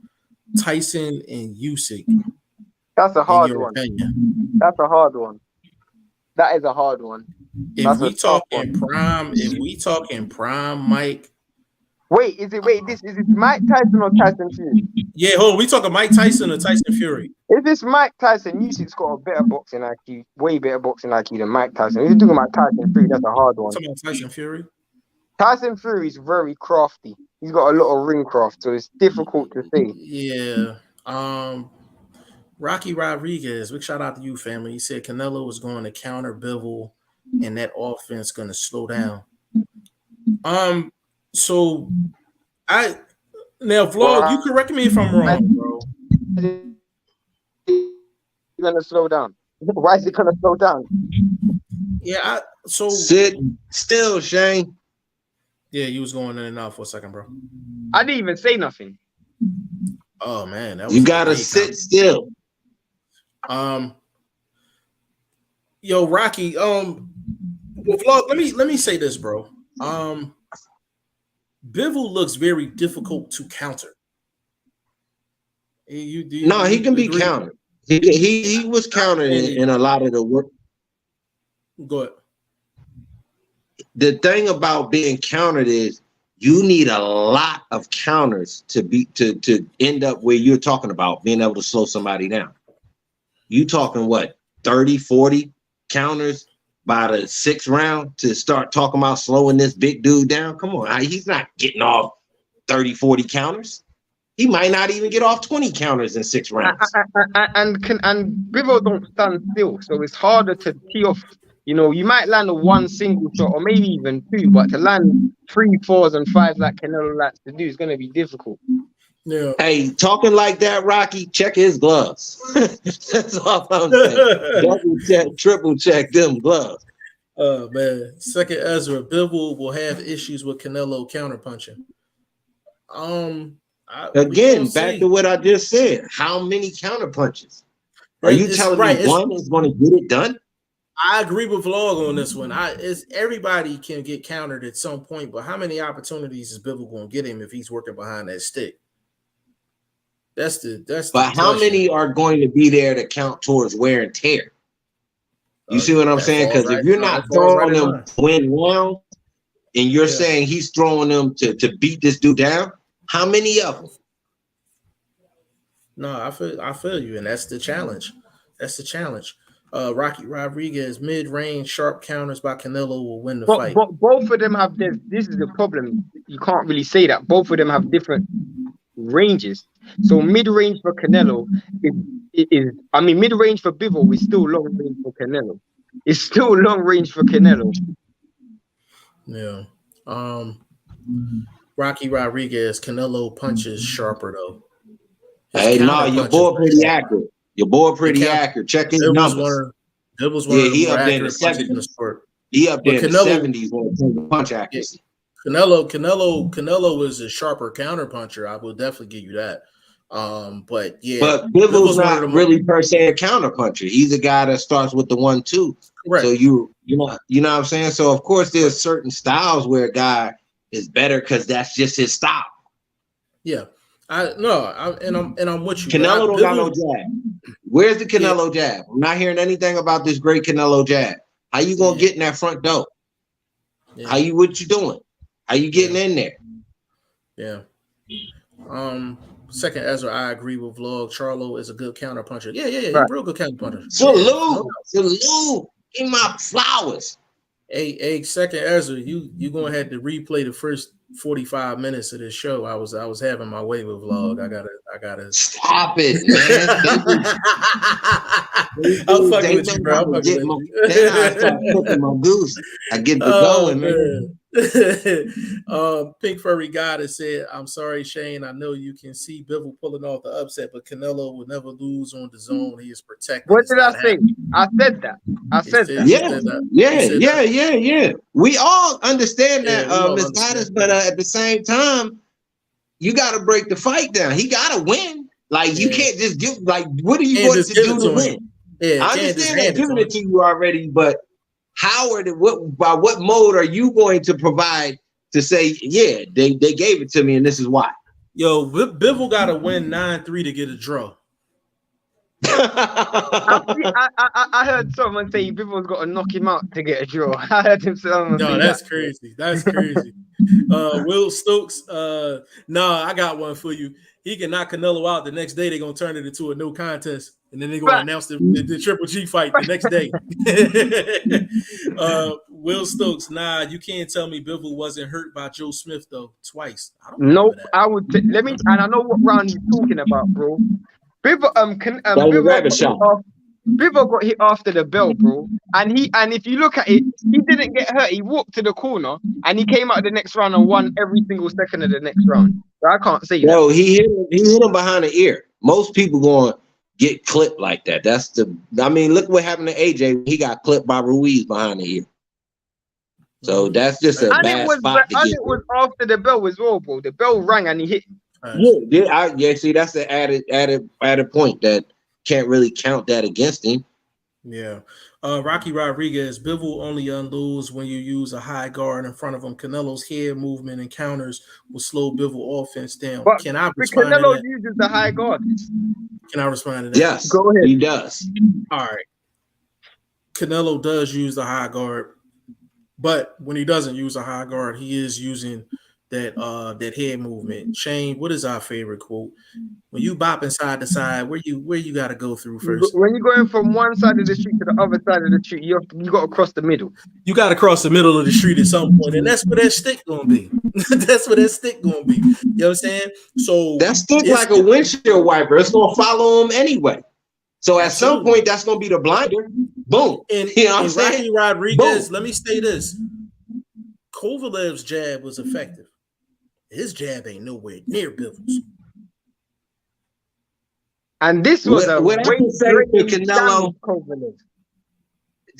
Tyson and Usyk? That's a hard one. That's a hard one. That is a hard one. If we talking prime, Mike. Wait, is it Mike Tyson or Tyson Fury? Yeah, hold on. We talking Mike Tyson or Tyson Fury? If it's Mike Tyson, Usyk's got a better boxing IQ, way better boxing IQ than Mike Tyson. If you're talking about Tyson Fury, that's a hard one. Talking about Tyson Fury? Tyson Fury is very crafty. He's got a lot of ring craft, so it's difficult to say. Yeah. Rocky Rodriguez, big shout out to you, family. He said Canelo was going to counter Bivol and that offense going to slow down. So vlog, you correct me if I'm wrong, bro. You're going to slow down. Why is it going to slow down? Yeah, sit still, Shane. Yeah, you was going in and out for a second, bro. I didn't even say nothing. Oh man, you gotta sit still. Yo, Rocky. Vlog. Let me say this, bro. Bivol looks very difficult to counter. He can be countered. He was countered in a lot of the work. Go ahead. The thing about being countered is you need a lot of counters to end up where you're talking about being able to slow somebody down. You talking what, 30, 40 counters by the 6th round to start talking about slowing this big dude down? Come on, he's not getting off 30, 40 counters. He might not even get off 20 counters in 6 rounds. And Bivol don't stand still, so it's harder to tee off. You know, you might land a 1 single shot or maybe even 2, but to land 3, 4s, and 5s like Canelo likes to do is going to be difficult. Yeah. Hey, talking like that, Rocky, check his gloves. That's all I'm saying. Double check, triple check them gloves. Oh man, second Ezra, Bivol will have issues with Canelo counterpunching. Again, back to what I just said. How many counterpunches? Are you telling me one is going to get it done? I agree with Vlog on this one. Everybody can get countered at some point, but how many opportunities is Bivol going to get him if he's working behind that stick? But how many are going to be there to count towards wear and tear? You see what I'm saying? Because if you're not throwing them to win rounds, and you're saying he's throwing them to beat this dude down, how many of them? No, I feel you, and that's the challenge. Rocky Rodriguez, mid-range sharp counters by Canelo will win the fight. But both of them have this is the problem. You can't really say that. Both of them have different ranges. So mid-range for Canelo mid-range for Bivol is still long range for Canelo. It's still long range for Canelo. Yeah. Rocky Rodriguez, Canelo punches sharper though. Hey, no, your boy pretty accurate. Your boy pretty accurate. Check his numbers. He up there in the 70s. He up there in the 70s on punch accuracy. Canelo is a sharper counter puncher. I will definitely give you that. But yeah, but Bivol's one of not the really per se a counter puncher. He's a guy that starts with the 1-2. Right. So you know what I'm saying? So of course there's certain styles where a guy is better because that's just his style. Yeah. I'm with you. Canelo don't got no jab. Where's the Canelo jab? I'm not hearing anything about this great Canelo jab. How you gonna get in that front door? Yeah. What you doing? How you getting in there? Yeah. Second Ezra, I agree with Vlog. Charlo is a good counter puncher. Yeah. He's a real good counter puncher. Salute. Give my flowers. Hey, second Ezra, you gonna have to replay the first 45 minutes of this show. I was having my way with Vlog. I gotta stop it, man. I'm fucking with you, bro. I'm fucking with you. Then I start cooking my goose. I get the going, man. Pink Furry Goddess said, I'm sorry, Shane. I know you can see Bivol pulling off the upset, but Canelo will never lose on the zone. He is protected. What did I say? I said that. Yeah. We all understand that, Miss Goddess, but at the same time, you got to break the fight down. He got to win. Like, you can't just give, like, what are you going to do to win? Yeah, I understand that giving it to you already, but by what mode are you going to provide to say, yeah, they gave it to me and this is why? Yo, Bivol got to win 9-3 to get a draw. I heard someone say Bivol's got to knock him out to get a draw. I heard him say no, that's crazy. That's crazy. Will Stokes, I got one for you. He can knock Canelo out. The next day, they're going to turn it into a no contest. And then they're going to announce the Triple G fight the next day. Will Stokes, you can't tell me Bivol wasn't hurt by Joe Smith, though, twice. Nope, I would. Let me, and I know what round he's talking about, bro. Bivol got hit after the bell, bro. And if you look at it, he didn't get hurt. He walked to the corner and he came out the next round and won every single second of the next round. So I can't say that. No, he hit him behind the ear. Most people going to get clipped like that. Look what happened to AJ. He got clipped by Ruiz behind the ear. So that's just a bad spot to get. It was after the bell as well, bro. The bell rang and he hit. See, that's the added point that can't really count that against him. Yeah. Rocky Rodriguez, Bivol only unloads when you use a high guard in front of him. Canelo's head movement and counters will slow Bivol offense down. But can I respond Canelo to that? uses the high guard. Can I respond to that? Yes, go ahead. He does. All right. Canelo does use the high guard, but when he doesn't use a high guard, he is using that head movement. Shane, what is our favorite quote? When you bopping side to side, where you got to go through first? When you're going from one side of the street to the other side of the street, you got to cross the middle. You got to cross the middle of the street at some point, and that's where that stick gonna be. That's where that stick gonna be. You know what I'm saying? So that stick like a windshield wiper. It's gonna follow him anyway. So at some point, that's gonna be the blinder. Boom. And you know what I'm saying? Rocky Rodriguez, let me say this: Kovalev's jab was effective. His jab ain't nowhere near Bivol's. And this was what I can say to Canelo.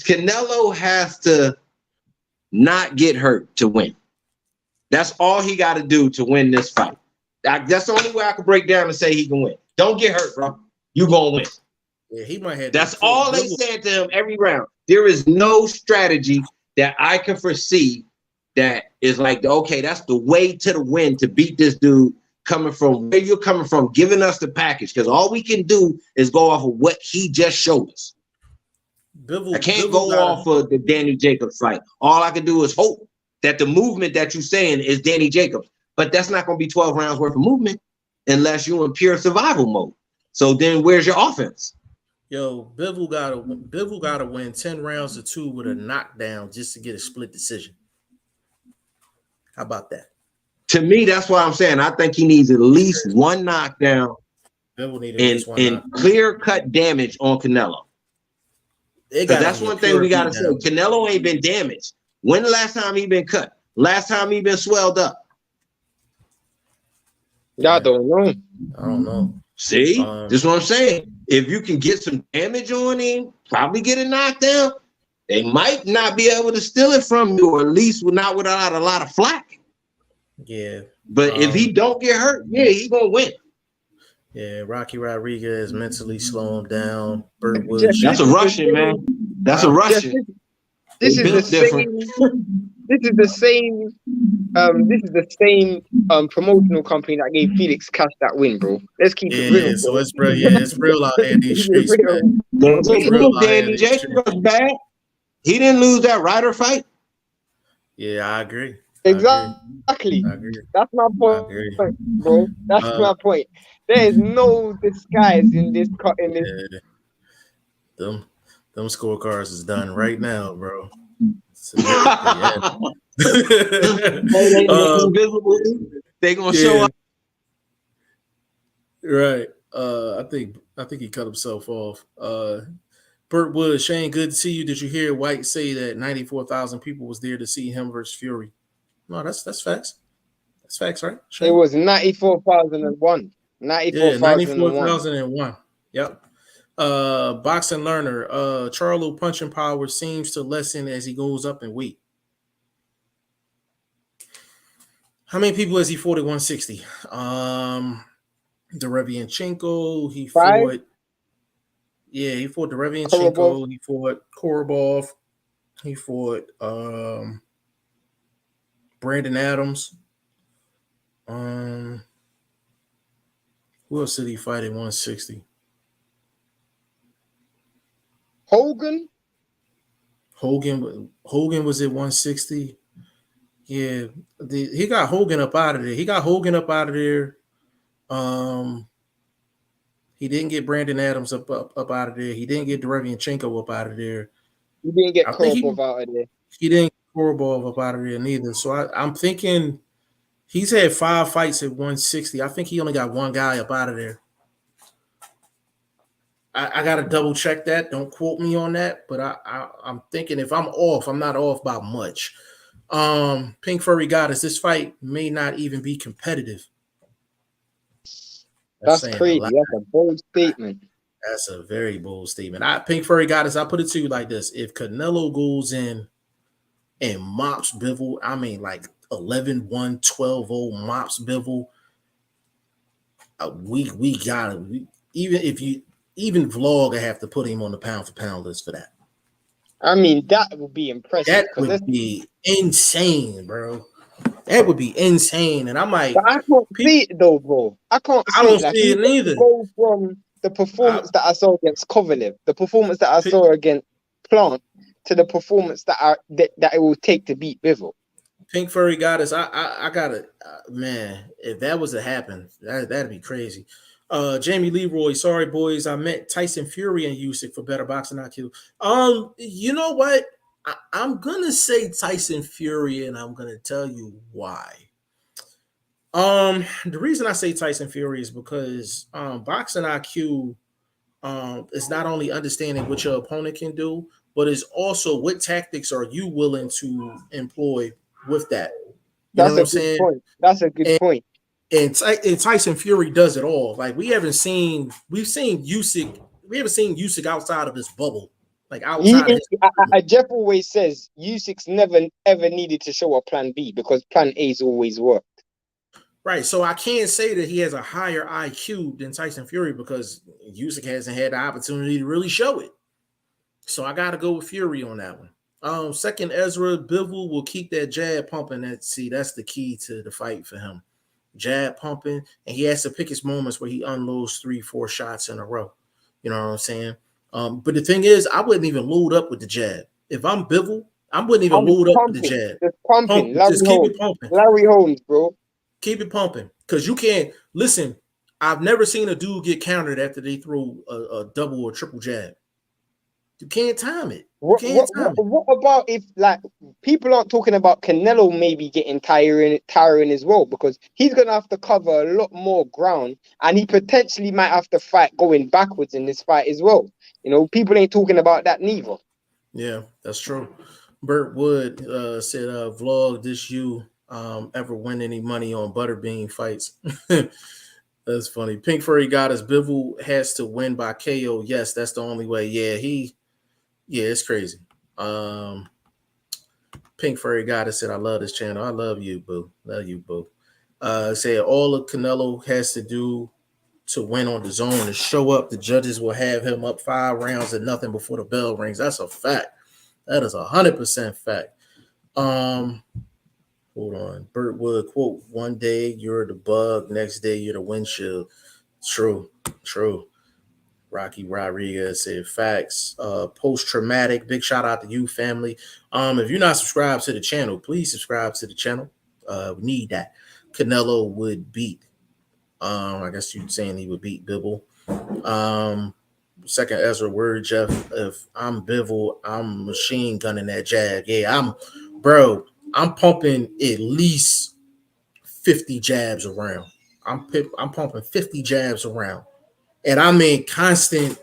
Canelo has to not get hurt to win. That's all he got to do to win this fight. That's the only way I can break down and say he can win. Don't get hurt, bro. You gonna win. Yeah, he might have. That's all they said to him every round. There is no strategy that I can foresee that is like, okay, that's the way to the win to beat this dude coming from where you're coming from, giving us the package. Because all we can do is go off of what he just showed us. I can't go off of the Danny Jacobs fight. All I can do is hope that the movement that you're saying is Danny Jacobs. But that's not going to be 12 rounds worth of movement unless you're in pure survival mode. So then where's your offense? Yo, Bivol gotta win 10 rounds to 2 with a knockdown just to get a split decision. How about that? To me, that's what I'm saying. I think he needs at least one knockdown and clear-cut damage on Canelo. That's one thing we got to say. Canelo ain't been damaged. When the last time he been cut? Last time he been swelled up? I don't know. I don't know. See? This is what I'm saying. If you can get some damage on him, probably get a knockdown, they might not be able to steal it from you, or at least not without a lot of flack. Yeah. But if he don't get hurt, yeah, he gonna win. Yeah, Rocky Rodriguez mentally slow him down. Burt Wood, Jeff, Shane. That's a Russian, man. That's a Huh? Jeff, Russian. this They is the built different. same. This is the same. This is the same promotional company that gave Felix Cash that win, bro. Let's keep it real, Yeah, so bro. it's real. Yeah, it's real out here in these Keep it streets, man. real. They It's didn't real lose out here in Danny these streets. Jacobs bad. He didn't lose that Ryder fight. Yeah, I agree. I agree. Exactly. I agree. That's my I point, agree. bro. That's Uh, my point. There is no disguise in this cut. In this, yeah, them them scorecards is done right now, bro. Yeah. They invisible. They gonna show Yeah, up. right. I think he cut himself off. Burt Wood, Shane, good to see you. Did you hear White say that 94,000 people was there to see him versus Fury? No, that's facts. That's facts, right, it Shane? was 94,001. Yeah, 94,001. 94,001. Yep. Boxing learner, Charlo punching power seems to lessen as he goes up in weight. How many people has he fought at 160? Derevianchenko, he 5. fought, yeah, he fought Korobov. Derevianchenko, he fought Korobov, he fought Brandon Adams. Um, who else did he fight at 160? Hogan. Hogan was at 160. Yeah, he got Hogan up out of there. He got Hogan up out of there. He didn't get Brandon Adams up out of there. He didn't get Derevianchenko up out of there. You didn't get I think Korobov out of there. he didn't get Korobov up out of there neither. So I'm thinking he's had 5 fights at 160. I think he only got one guy up out of there. I got to double check that. Don't quote me on that, but I'm thinking if I'm off, I'm not off by much. Pink Furry Goddess, this fight may not even be competitive. That's That's saying a lot. crazy. That's a bold statement. That's a very bold statement. Pink Furry Goddess, I put it to you like this. If Canelo goes in and mops Bivol, I mean like 11-1, 12-0 mops Bivol, we got it. Even Vlog, I have to put him on the pound for pound list for that. I mean, that would be impressive. That would be insane, bro. That would be insane. And I'm like, but I can't see it though, bro. I can't see I don't it. Like, see it neither. Go from the performance that I saw against Kovalev, the performance that I saw against Plant, to the performance that it will take to beat Bivol. Pink Furry Goddess, I gotta, man, if that was to happen, that'd be crazy. Jamie Leroy, sorry boys, I met Tyson Fury and Usyk for better boxing IQ. You know what? I'm gonna say Tyson Fury, and I'm gonna tell you why. The reason I say Tyson Fury is because boxing IQ is not only understanding what your opponent can do, but it's also what tactics are you willing to employ with that. You know That's what a I'm good saying? point. That's a good point. And Tyson Fury does it all. Like we've seen Usyk. We haven't seen Usyk outside of his bubble, like outside of his. Jeff always says Usyk's never ever needed to show a plan B because plan A's always worked. Right. So I can't say that he has a higher IQ than Tyson Fury because Usyk hasn't had the opportunity to really show it. So I got to go with Fury on that one. Second, Ezra Bivol will keep that jab pumping. That's the key to the fight for him. Jab pumping, and he has to pick his moments where he unloads 3-4 shots in a row. You know what I'm saying? But the thing is, I wouldn't even load up with the jab. If I'm Bivol, I wouldn't even load up with the jab. Just pumping. Just keep it pumping. Larry Holmes, bro. Keep it pumping. Because you can't listen. I've never seen a dude get countered after they throw a double or triple jab. You can't time it. What about if like people aren't talking about Canelo maybe getting tiring as well, because he's gonna have to cover a lot more ground and he potentially might have to fight going backwards in this fight as well. You know, people ain't talking about that neither. Yeah, that's true. Burt Wood said, "Vlog, this you ever win any money on butterbean fights?" That's funny. Pink Furry Goddess Bivol has to win by KO. Yes, that's the only way. Yeah, it's crazy. Pink Furry Goddess said, I love this channel. I love you, boo. Love you, boo. Said all of Canelo has to do to win on the zone and show up. The judges will have him up 5 rounds and nothing before the bell rings. That's a fact. That is 100% fact. Hold on. Burt Wood quote: "One day you're the bug, next day you're the windshield." True. Rocky Rodriguez said facts. Post-traumatic. Big shout out to you, family. If you're not subscribed to the channel, please subscribe to the channel. We need that. Canelo would beat. I guess you're saying he would beat Bivol. Second Ezra word, Jeff. If I'm Bivol, I'm machine gunning that jab. Yeah, I'm pumping at least 50 jabs around. I'm pumping 50 jabs around. And I mean constantly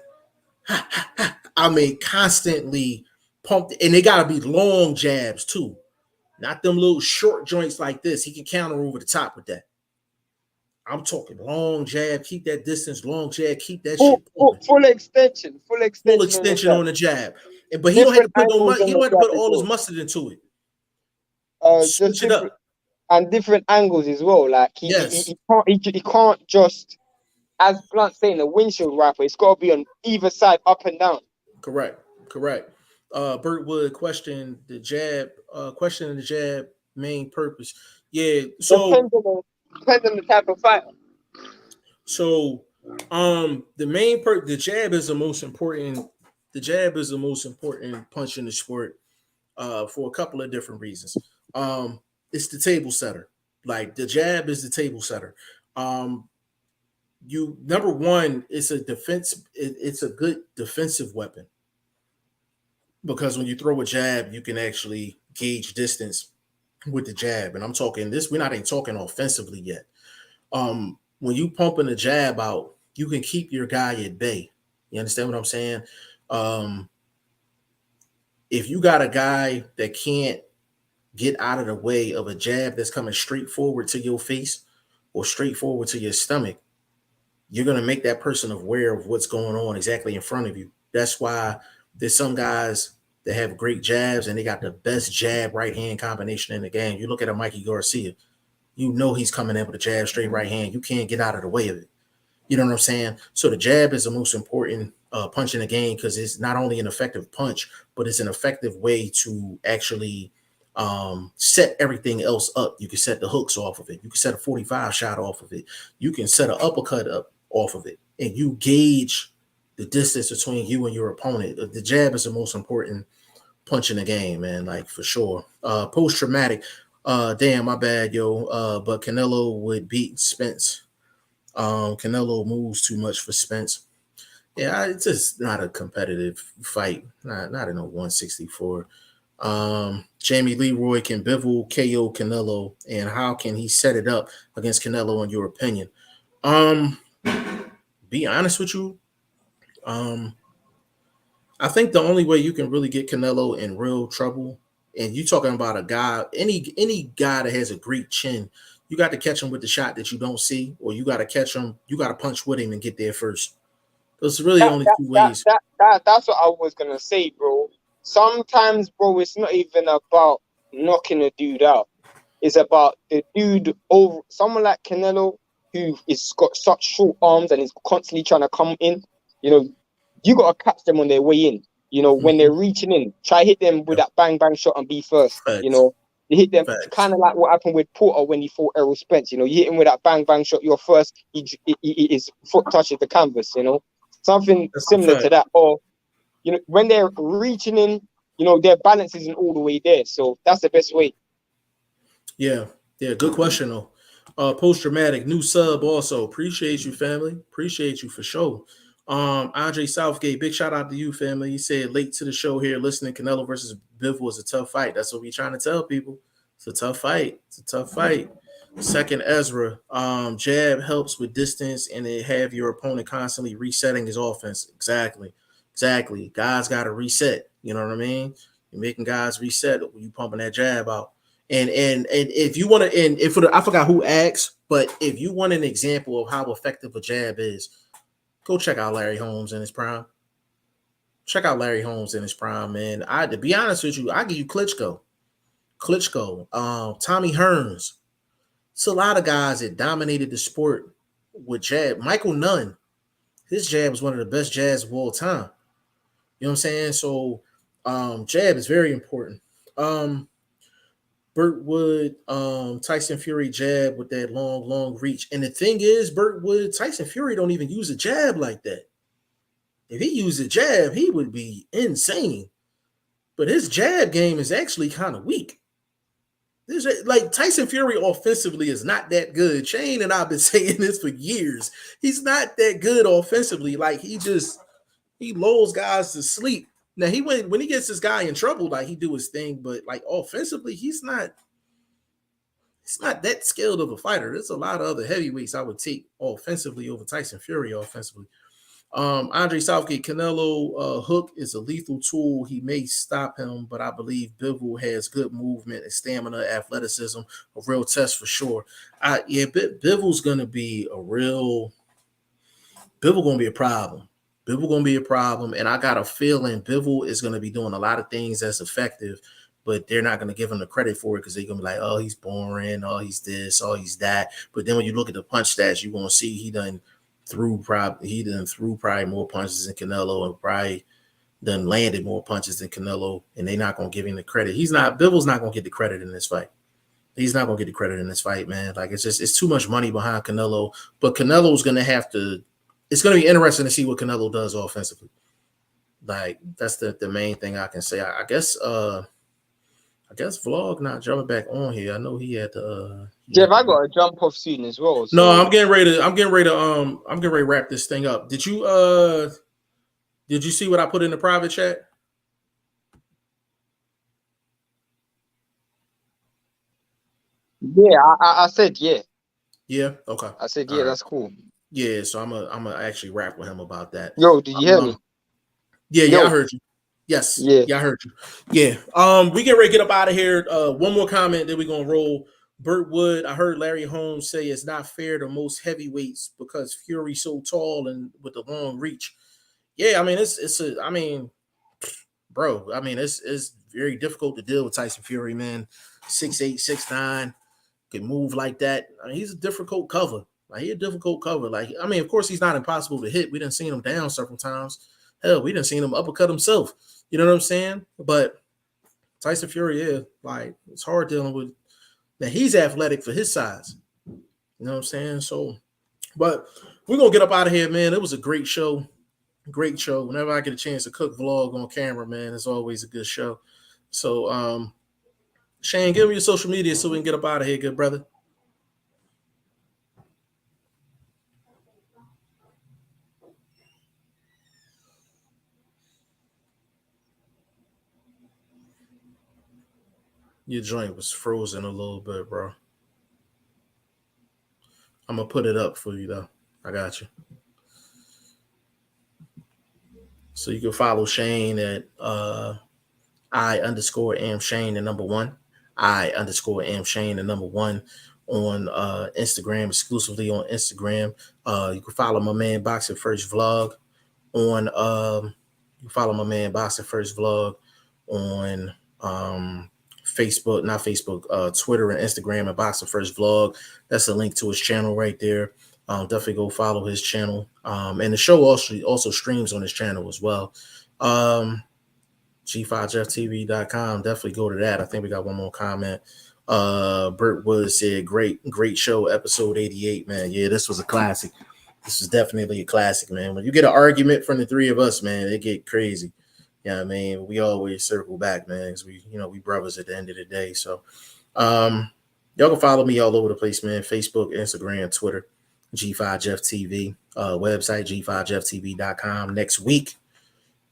pumped, and they gotta be long jabs too. Not them little short joints like this. He can counter over the top with that. I'm talking long jab, keep that distance, long jab, keep that shit pumping. Full extension On the jab. But he different don't have to put angles he don't have to put all his well. mustard into it. Just Switch it up. And different angles as well. Like he can't just, as Blunt's saying, the windshield rifle. It's got to be on either side, up and down. Correct. Burt Wood questioning the jab main purpose. Yeah. So depends on the type of fight. So the jab is the most important. The jab is the most important punch in the sport for a couple of different reasons. It's the table setter. Like the jab is the table setter. Number one, it's a defense. It's a good defensive weapon because when you throw a jab, you can actually gauge distance with the jab. And I'm talking this. We're not even talking offensively yet. When you pumping a jab out, you can keep your guy at bay. You understand what I'm saying? If you got a guy that can't get out of the way of a jab that's coming straight forward to your face or straight forward to your stomach, you're going to make that person aware of what's going on exactly in front of you. That's why there's some guys that have great jabs and they got the best jab right hand combination in the game. You look at a Mikey Garcia, you know he's coming in with a jab straight right hand. You can't get out of the way of it. You know what I'm saying? So the jab is the most important punch in the game because it's not only an effective punch, but it's an effective way to actually set everything else up. You can set the hooks off of it. You can set a 45 shot off of it. You can set an uppercut up off of it. And you gauge the distance between you and your opponent. The jab is the most important punch in the game, man, like for sure. Post-traumatic. Damn, my bad, yo. But Canelo would beat Spence. Canelo moves too much for Spence. Yeah, it's just not a competitive fight. Not in a 164. Jamie Leroy, can Bivol KO Canelo, and how can he set it up against Canelo in your opinion? Be honest with you. I think the only way you can really get Canelo in real trouble, and you talking about a guy, any guy that has a great chin, you got to catch him with the shot that you don't see, or you got to catch him, you got to punch with him and get there first. Those are really only two ways. That's what I was gonna say, bro. Sometimes, bro, it's not even about knocking a dude out. It's about the dude over someone like Canelo who is got such short arms and is constantly trying to come in. You know, you gotta catch them on their way in. You know, when they're reaching in, try hit them with that bang bang shot and be first. Facts. You know, you hit them Facts. kind of like what happened with Porter when he fought Errol Spence. You know, you hit him with that bang bang shot. You're first. His foot touches the canvas. You know, something similar to that. Or you know, when they're reaching in, you know, their balance isn't all the way there. So that's the best way. Yeah, good question though. Post-traumatic, new sub also. Appreciate you, family. Appreciate you for sure. Andre Southgate, big shout out to you, family. He said late to the show here, listening. Canelo versus Bivol was a tough fight. That's what we trying to tell people. It's a tough fight. Second Ezra, jab helps with distance and it have your opponent constantly resetting his offense. Exactly. Guys got to reset. You know what I mean? You're making guys reset when you pumping that jab out. And if you want to, and if I forgot who asked, but if you want an example of how effective a jab is, go check out Larry Holmes in his prime. Man. To be honest with you, I give you Klitschko, Tommy Hearns. It's a lot of guys that dominated the sport with jab. Michael Nunn, his jab is one of the best jabs of all time. You know what I'm saying? So jab is very important. Burt Wood, Tyson Fury jab with that long reach. And the thing is, Burt Wood, Tyson Fury don't even use a jab like that. If he used a jab, he would be insane. But his jab game is actually kind of weak. Like Tyson Fury offensively is not that good. Shane and I've been saying this for years. He's not that good offensively. Like he lulls guys to sleep. Now when he gets this guy in trouble, like he do his thing, but like offensively, he's not that skilled of a fighter. There's a lot of other heavyweights I would take offensively over Tyson Fury offensively. Andre Southgate, Canelo hook is a lethal tool. He may stop him, but I believe Bivol has good movement and stamina, athleticism, a real test for sure. Bivol's gonna be Bivol gonna be a problem. Bivol gonna be a problem, and I got a feeling Bivol is gonna be doing a lot of things that's effective, but they're not gonna give him the credit for it because they're gonna be like, oh, he's boring, oh, he's this, oh, he's that. But then when you look at the punch stats, you're gonna see he done threw probably more punches than Canelo and probably done landed more punches than Canelo, and they're not gonna give him the credit. Bivol's not gonna get the credit in this fight. He's not gonna get the credit in this fight, man. Like it's too much money behind Canelo, but Canelo's gonna have to. It's gonna be interesting to see what Canelo does offensively. Like that's the main thing I can say. I guess Vlog not jumping back on here. I know he had to. Jeff, I got to jump off soon as well. So. No, I'm getting ready to wrap this thing up. Did you see what I put in the private chat? Yeah, I said yeah. Yeah, okay. I said yeah, that's cool. Yeah, so I'm gonna actually rap with him about that. Yo, did you hear me? Yeah, I heard you. Yes, yeah, I heard you. Yeah, we get ready to get up out of here. One more comment, then we're gonna roll. Burt Wood, I heard Larry Holmes say it's not fair to most heavyweights because Fury's so tall and with the long reach. Yeah, I mean it's very difficult to deal with Tyson Fury, man. 6'8", 6'9", can move like that. I mean, he's a difficult cover. Like he's a difficult cover. Like, I mean, of course he's not impossible to hit. We done seen him down several times. Hell, we done seen him uppercut himself. You know what I'm saying? But Tyson Fury, yeah, like it's hard dealing with. Now he's athletic for his size. You know what I'm saying? So, but we're gonna get up out of here, man. It was a great show. Great show. Whenever I get a chance to cook vlog on camera, man, it's always a good show. So, Shane, give me your social media so we can get up out of here, good brother. Your joint was frozen a little bit, bro. I'm gonna put it up for you though. I got you. So you can follow Shane at I_am Shane the number 1. I_am Shane the number 1 on Instagram, exclusively on Instagram. You can follow my man Boxing First Vlog on Facebook, not Facebook, Twitter and Instagram at Boxing First Vlog. That's a link to his channel right there. Definitely go follow his channel. And the show also streams on his channel as well. G5JeffTV.com. Definitely go to that. I think we got one more comment. Burt Wood said, great show, episode 88, man. Yeah, this was a classic. This is definitely a classic, man. When you get an argument from the three of us, man, it get crazy. You know what I mean? We always circle back, man, because we brothers at the end of the day. So y'all can follow me all over the place, man. Facebook, Instagram, Twitter, G5JeffTV, website, G5JeffTV.com. Next week,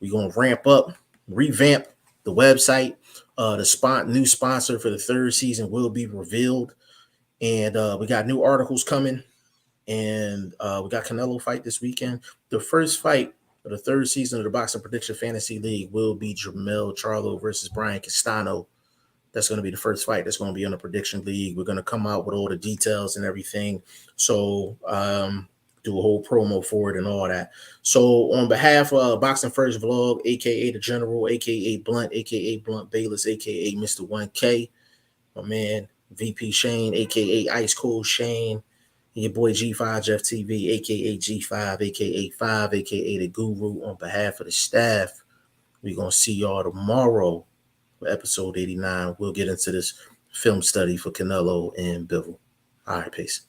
we're going to revamp the website. The new sponsor for the third season will be revealed. And we got new articles coming. And we got Canelo fight this weekend. The first fight of the third season of the Boxing Prediction Fantasy League will be Jermell Charlo versus Brian Castano. That's going to be the first fight that's going to be on the Prediction League. We're going to come out with all the details and everything. So do a whole promo for it and all that. So on behalf of Boxing First Vlog, a.k.a. The General, a.k.a. Blunt, a.k.a. Blunt Bayless, a.k.a. Mr. 1K, my man VP Shane, a.k.a. Ice Cold Shane, And your boy G5 Jeff TV, aka G5, aka 5, aka the Guru. On behalf of the staff, we're gonna see y'all tomorrow for episode 89. We'll get into this film study for Canelo and Bivol. All right, peace.